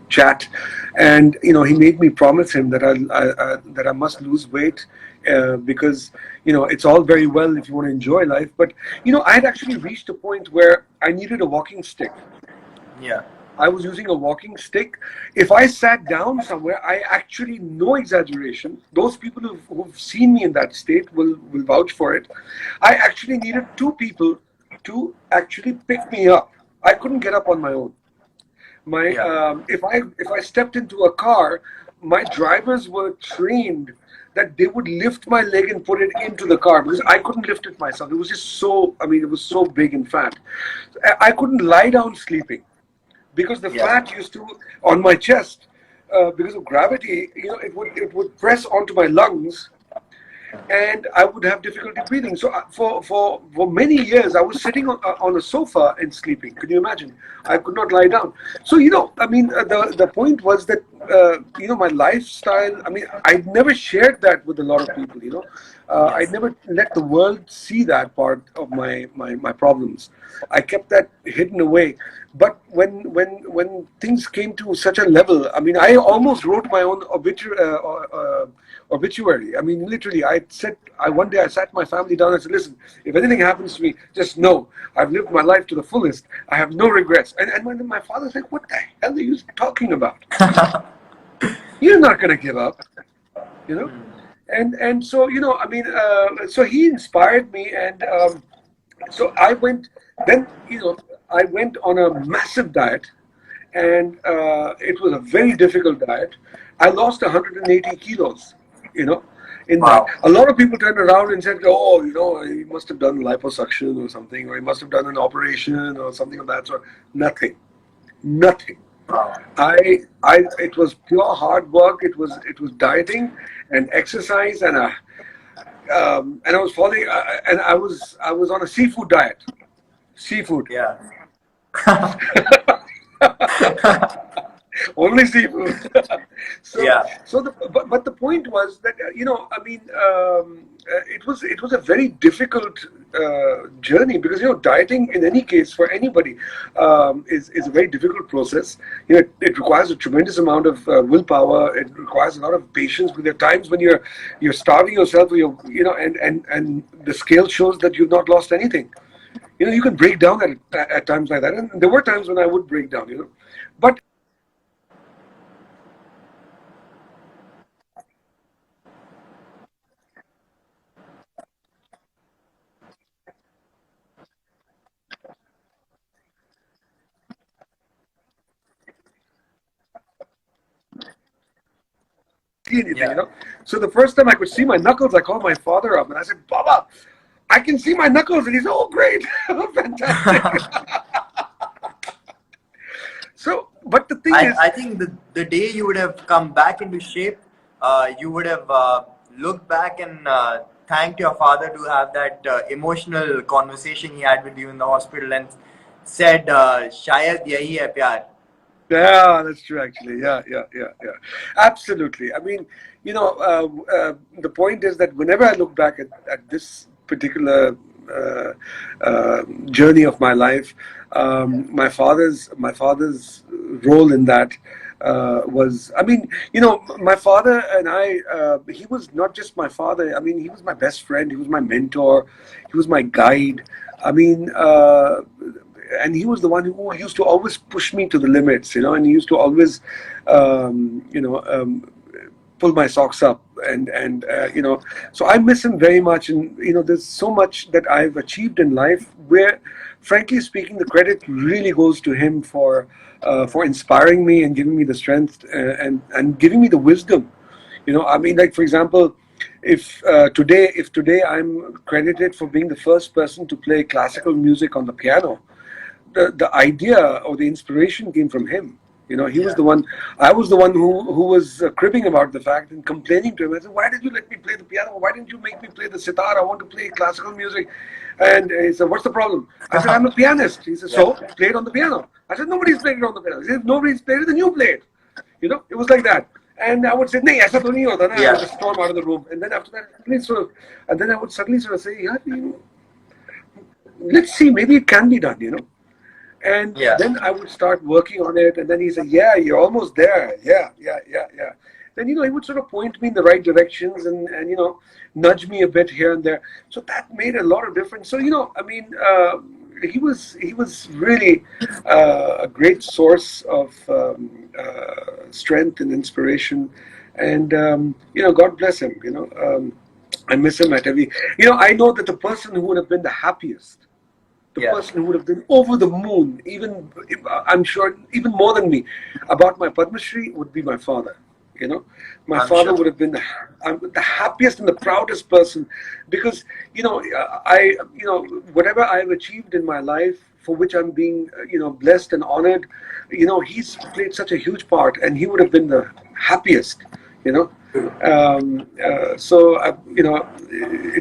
A: chat, and he made me promise him that I must lose weight because it's all very well if you want to enjoy life, but I had actually reached a point where I needed a walking stick.
B: Yeah.
A: I was using a walking stick. If I sat down somewhere, I actually, no exaggeration, those people who've seen me in that state will vouch for it. I actually needed two people to actually pick me up. I couldn't get up on my own. If I stepped into a car, my drivers were trained that they would lift my leg and put it into the car because I couldn't lift it myself. It was just so, it was so big and fat. I couldn't lie down sleeping because the fat used to on my chest because of gravity. It would press onto my lungs, and I would have difficulty breathing. So for many years, I was sitting on a sofa and sleeping. Can you imagine? I could not lie down. So the point was that my lifestyle. I never shared that with a lot of people. I never let the world see that part of my problems. I kept that hidden away. But when things came to such a level, I almost wrote my own obituary. Literally, one day I sat my family down and said, "Listen, if anything happens to me, just know I've lived my life to the fullest. I have no regrets." And when my father said, "What the hell are you talking about? You're not going to give up, you know." And so so he inspired me, and so I went. Then I went on a massive diet, and it was a very difficult diet. I lost 180 kilos. In that. A lot of people turned around and said, "Oh, he must have done liposuction or something, or he must have done an operation or something of that sort." Nothing. Nothing. It was pure hard work. It was dieting and exercise, and I was following, and I was on a seafood diet. Seafood.
B: Yeah.
A: Only seafood. So but the point was that it was a very difficult journey because dieting in any case for anybody is a very difficult process. It requires a tremendous amount of willpower. It requires a lot of patience. Because there are times when you're starving yourself, or and the scale shows that you've not lost anything. You can break down at times like that, and there were times when I would break down. But see anything. So the first time I could see my knuckles, I called my father up and I said, "Baba, I can see my knuckles," and he said, "Oh, great, fantastic." So, but the thing is,
B: I think the day you would have come back into shape, you would have looked back and thanked your father to have that emotional conversation he had with you in the hospital and said, "Shayad yahi hai pyar."
A: Yeah, that's true. Actually, yeah. Absolutely. The point is that whenever I look back at this particular journey of my life, my father's role in that was. My father and I. He was not just my father. He was my best friend. He was my mentor. He was my guide. And he was the one who used to always push me to the limits, and he used to always, pull my socks up, and so I miss him very much. And there's so much that I've achieved in life where, frankly speaking, the credit really goes to him for inspiring me and giving me the strength and giving me the wisdom. Like for example, if today I'm credited for being the first person to play classical music on the piano, the idea or the inspiration came from him. You know, he was
B: Yeah.
A: the one. I was the one who was cribbing about the fact and complaining to him. I said, "Why did you let me play the piano? Why didn't you make me play the sitar? I want to play classical music." And he said, "What's the problem?" I said, "I'm a pianist." He said,
B: Yeah.
A: "So play it on the piano." I said, "Nobody's played it on the piano." He said, "If nobody's played it, then you play it." You know, it was like that. And I would say, "No, aisa to nahi hota na." I would
B: Yeah.
A: just storm out of the room. And then after that, and then I would suddenly sort of say, "Yeah, let's see, maybe it can be done." You know. And
B: Yeah.
A: then I would start working on it, and then he said, "Yeah, you're almost there. Yeah, yeah, yeah, yeah." Then he would sort of point me in the right directions and nudge me a bit here and there. So that made a lot of difference. So I mean, he was really a great source of strength and inspiration, and God bless him. I miss him at every. I know that the person who would have been the happiest, the
B: Yeah.
A: person who would have been over the moon, even I'm sure, even more than me, about my Padma Shri would be my father. My
B: I'm
A: father
B: sure.
A: would have been the happiest and the proudest person, because I whatever I've achieved in my life, for which I'm being blessed and honored, he's played such a huge part, and he would have been the happiest. You know, so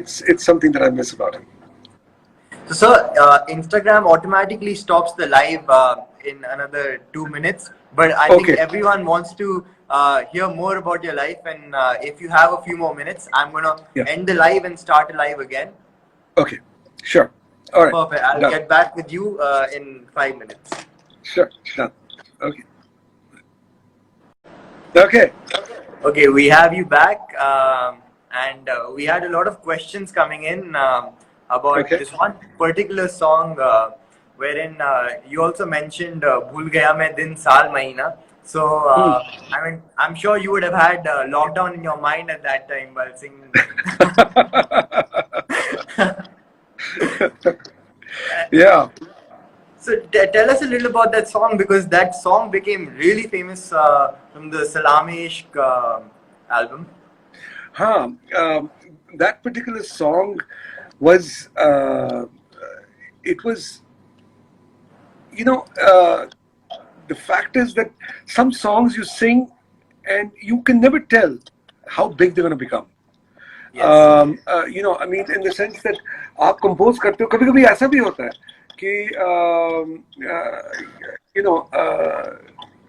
A: it's something that I miss about him.
B: So, sir, Instagram automatically stops the live in another 2 minutes. But I think
A: Okay.
B: everyone wants to hear more about your life. And if you have a few more minutes, I'm going to
A: Yeah.
B: end the live and start a live again.
A: Okay. Sure. All right.
B: Perfect. I'll
A: Done.
B: get back with you in 5 minutes.
A: Sure. Done. Okay. Okay.
B: Okay, we have you back. And we had a lot of questions coming in about
A: Okay.
B: this one particular song, wherein you also mentioned Bhul Gaya Main Din Saal Mahina. So,
A: Hmm.
B: I mean, I'm sure you would have had lockdown in your mind at that time while singing that.
A: Yeah.
B: So, tell us a little about that song, because that song became really famous from the Salamesh album.
A: Huh. That particular song was, it was, you know, uh, the fact is that some songs you sing and you can never tell how big they're going to become.
B: Yes.
A: I mean, in the sense that आप compose करते हो, कभी-कभी ऐसा भी होता है कि you know,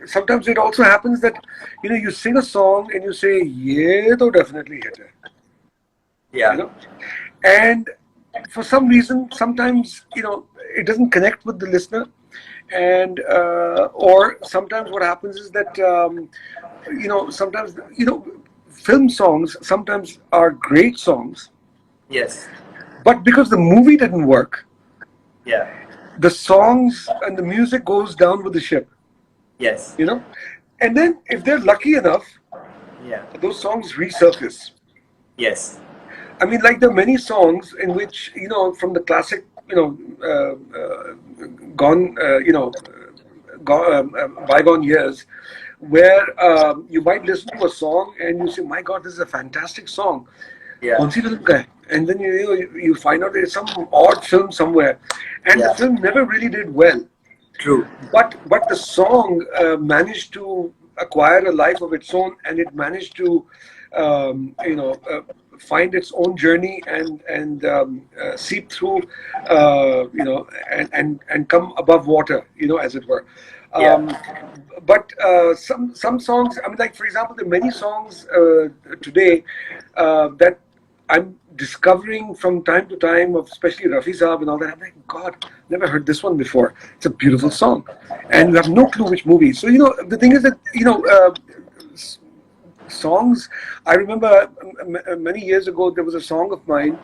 A: sometimes it also happens that you sing a song and you say ये तो definitely hit है, you
B: Yeah.
A: know, and for some reason sometimes it doesn't connect with the listener, and or sometimes what happens is that sometimes film songs sometimes are great songs,
B: Yes.
A: but because the movie didn't work,
B: Yeah.
A: the songs and the music goes down with the ship,
B: Yes.
A: you know. And then if they're lucky enough,
B: Yeah.
A: those songs resurface.
B: Yes.
A: I mean, like there are many songs in which from the classic, gone, bygone years, where you might listen to a song and you say, "My God, this is a fantastic song."
B: Yeah.
A: कौन सी film का है? And then you find out there's some odd film somewhere, and the
B: Yeah.
A: film never really did well.
B: True.
A: But the song managed to acquire a life of its own, and it managed to find its own journey and seep through, and come above water, as it were.
B: Yeah.
A: Um, but some songs, I mean, like for example, there are many songs today that I'm discovering from time to time, of especially Rafi Saab and all that. I'm like, God, never heard this one before. It's a beautiful song, and you have no clue which movie. So the thing is that songs. I remember many years ago there was a song of mine,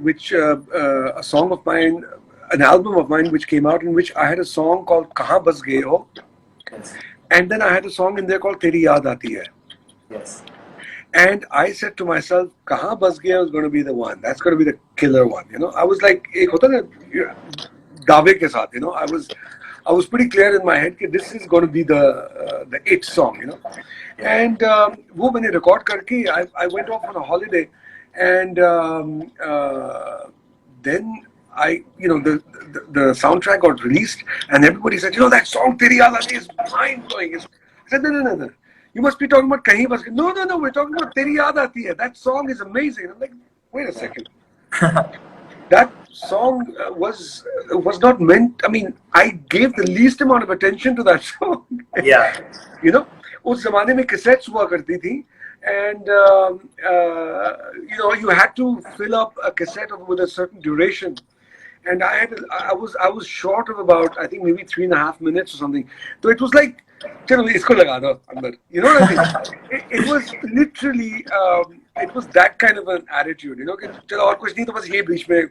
A: which a song of mine, an album of mine, which came out in which I had a song called "Kahan Bas Gaye Ho,"
B: Yes.
A: and then I had a song in there called "Teri Yaad Aati Hai."
B: Yes.
A: And I said to myself, "Kahan Bas Gaya" is going to be the one. That's going to be the killer one. I was like, एक होता ना दावे के साथ. I was pretty clear in my head that this is going to be the it song.
B: Yeah.
A: And वो मैंने record करके I went off on a holiday, and then the soundtrack got released, and everybody said, that song Teri Yaad Aati is mind blowing. I said, no. You must be talking about Kahin Bas. No, we're talking about Teri Yaad Aati Hai. That song is amazing. I'm like, wait a second. That song was not meant. I mean, I gave the least amount of attention to that song.
B: Yeah.
A: उस जमाने में cassettes हुआ करती थी, and you had to fill up a cassette with a certain duration, and I was short of about, I think, maybe 3.5 minutes or something. So it was like, चलो इसको लगा दो अंदर. You know what I mean? It was literally it was that kind of an attitude, कि चलो और कुछ नहीं तो बस ये बीच में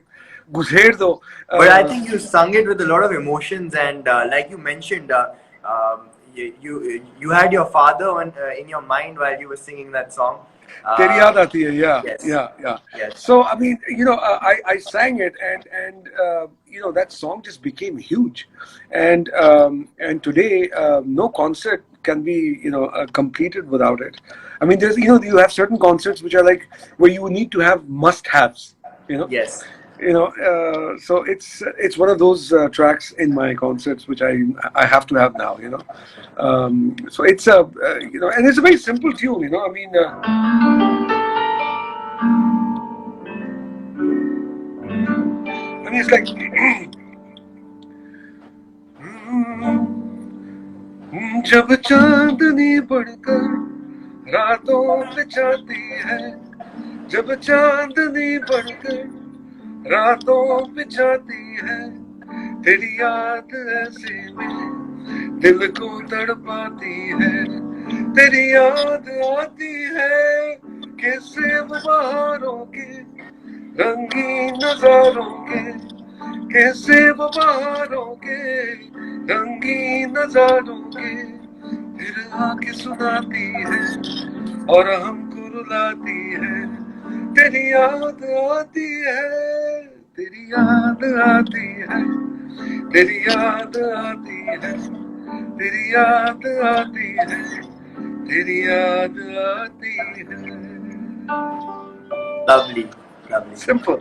A: घुसेड़ दो.
B: But I think you sung it with a lot of emotions, and like you mentioned, you had your father in your mind while you were singing that song.
A: Teri Yaad Aati Hai, yeah.
B: Yes.
A: Yeah.
B: Yes.
A: So I mean, I sang it, and that song just became huge, and today no concert can be completed without it. I mean, there's you have certain concerts which are like where you need to have must-haves.
B: Yes.
A: So it's one of those tracks in my concerts which I have to have now. So it's and it's a very simple tune. I mean. It's like जब चांदनी बढ़कर रातों पे छाती है, जब चांदनी बढ़कर रातों पे छाती है, तेरी याद ऐसे में दिल को तड़पाती है, तेरी याद आती है कैसे बहारों के रंगीन नजारों के, कैसे बहारों के रंगीन नजारों के, फिर आके सुनाती है और हमको रुलाती है, तेरी याद आती है, तेरी याद आती है, तेरी याद आती है, तेरी याद आती है, तेरी याद आती है.
B: Lovely.
A: Simple.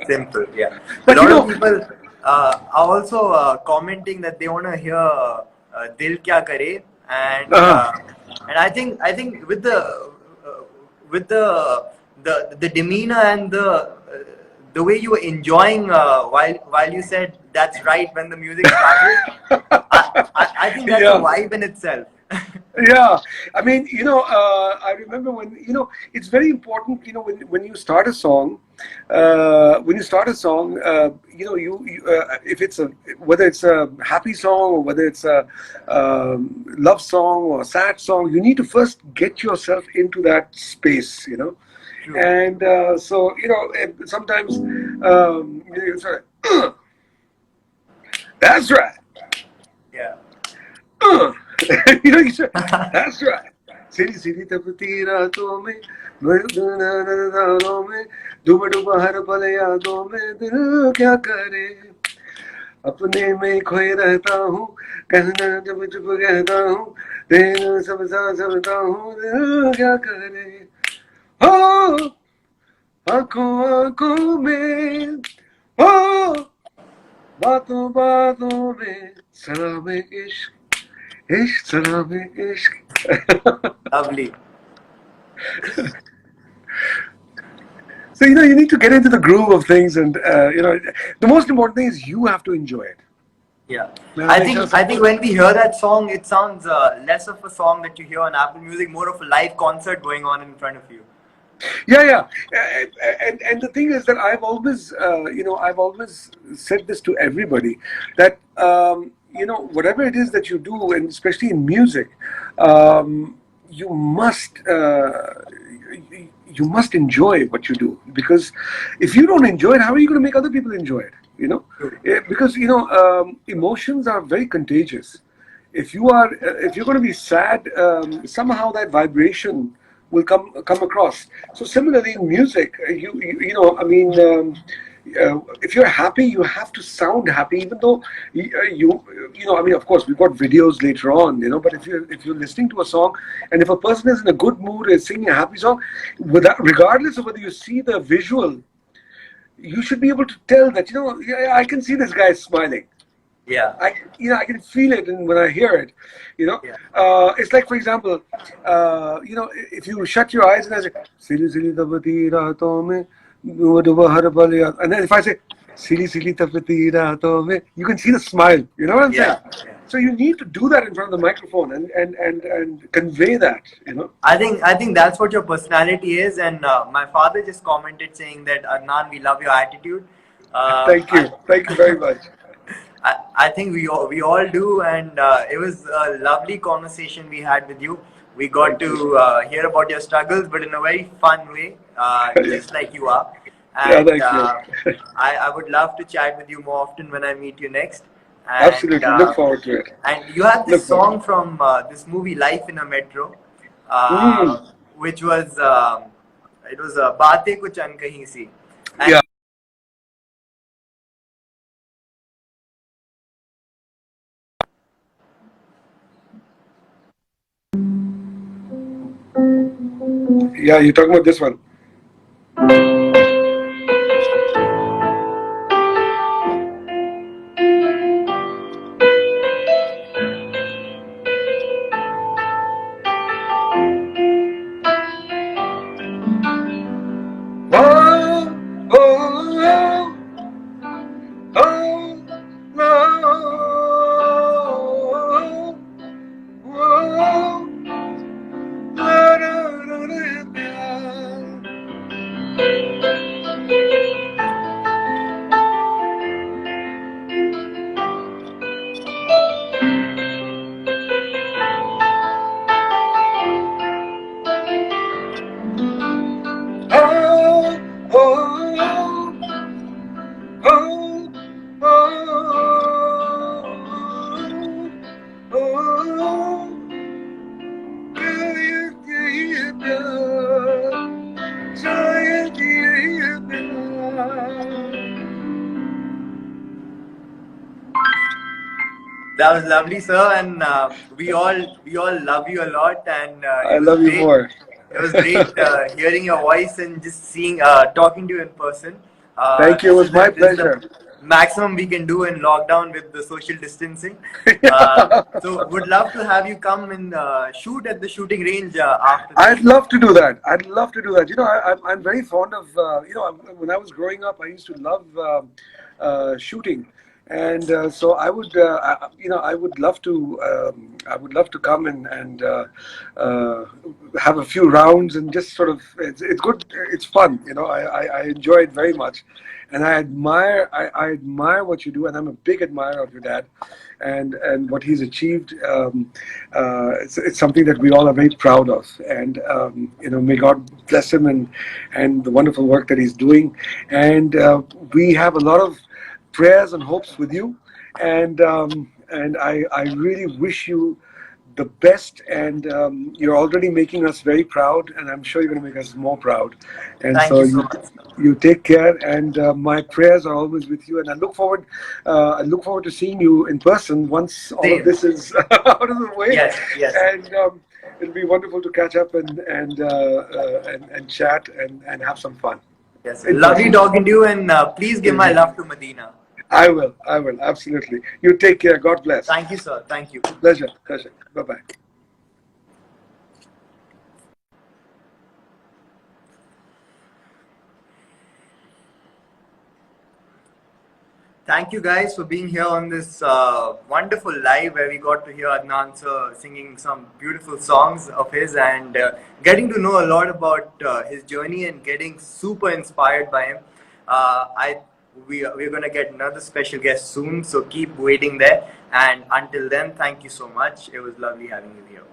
B: Simple, yeah.
A: But
B: a lot of people are also commenting that they want to hear Dil Kya Kare, and and I think with the demeanor and the way you were enjoying while you said that's right when the music started, I think that's a vibe in itself.
A: Yeah, I mean, I remember when, it's very important, when you start a song, if it's whether it's a happy song or whether it's a love song or a sad song, you need to first get yourself into that space, True. And so, sometimes, sort of, that's right.
B: Yeah.
A: You said, that's right. सीधी तपती रातों में, डूबा डूबा हर पल यादों में, दिल क्या करे, अपने में खोए रहता हूँ, कहना जब चुप कहता हूँ, तेरे सब समझता हूँ, दिल क्या करे, हो आँखों आँखों में, हो बातों बातों में, सलाम इश्क, इश्क सलाम इश्क.
B: Lovely.
A: So you need to get into the groove of things, and the most important thing is you have to enjoy it.
B: Yeah, I think when we hear that song, it sounds less of a song that you hear on Apple Music, more of a live concert going on in front of you.
A: Yeah, and the thing is that I've always said this to everybody, that whatever it is that you do, and especially in music, you must enjoy what you do, because if you don't enjoy it, how are you going to make other people enjoy it? Because emotions are very contagious. If you're going to be sad, somehow that vibration will come across. So similarly in music, if you're happy, you have to sound happy, even though of course we've got videos later on, but if you're listening to a song, and if a person is in a good mood, is singing a happy song, regardless of whether you see the visual, you should be able to tell that, yeah, I can see this guy smiling.
B: Yeah.
A: I can feel it when I hear it.
B: Yeah.
A: It's like, for example, if you shut your eyes and I say, "Sili sili tapati raaton mein, har pal yaad," and then if I say, "Sili sili tapati raaton mein," you can see the smile. You know what I'm saying?
B: Yeah. Yeah.
A: So you need to do that in front of the microphone and convey that.
B: I think that's what your personality is, and my father just commented saying that Adnan, we love your attitude.
A: Thank you very much.
B: I think we all do, and it was a lovely conversation we had with you. We got
A: Thank you.
B: to hear about your struggles, but in a very fun way, just like you are.
A: Yeah,
B: And
A: thank you.
B: I would love to chat with you more often when I meet you next. And
A: Absolutely. Look forward to it.
B: and you had this
A: Look forward.
B: song from this movie Life in a Metro,
A: Mm.
B: which was it was Baatein Kuch Ankahi Si. And
A: Yeah. Yeah, you're talking about this one. Oh, oh, oh, oh, oh, la, da, da, da, da. Oh, oh, oh, oh, oh, yeah, yeah, yeah, yeah, yeah.
B: that was lovely, sir, and we all love you a lot, and
A: I love you more.
B: It was great hearing your voice and just seeing, talking to you in person.
A: Thank you. It was my
B: This is
A: pleasure.
B: the maximum we can do in lockdown with the social distancing. So would love to have you come and shoot at the shooting range after this.
A: I'd love to do that. I'd love to do that. I'm very fond of, when I was growing up, I used to love shooting. And so I would love to, come and have a few rounds and just sort of, it's good, it's fun. I enjoy it very much, and I admire what you do, and I'm a big admirer of your dad, and what he's achieved. It's something that we all are very proud of, and may God bless him and the wonderful work that he's doing, and we have a lot of prayers and hopes with you, and I really wish you the best, and you're already making us very proud, and I'm sure you're going to make us more proud. And
B: Thank
A: so
B: you so much.
A: you take care, and my prayers are always with you. And I look forward to seeing you in person once all of
B: Same.
A: this is out of the way.
B: Yes, yes.
A: And it'll be wonderful to catch up and chat and have some fun.
B: Yes.
A: In
B: Lovely
A: person.
B: talking to you, and please give my love to Medina.
A: I will, absolutely. You take care. God bless.
B: Thank you, sir. Thank you.
A: Pleasure. Bye bye.
B: Thank you guys for being here on this wonderful live where we got to hear Adnan sir singing some beautiful songs of his, and getting to know a lot about his journey and getting super inspired by him. We're going to get another special guest soon, so keep waiting there. And until then, thank you so much. It was lovely having you here.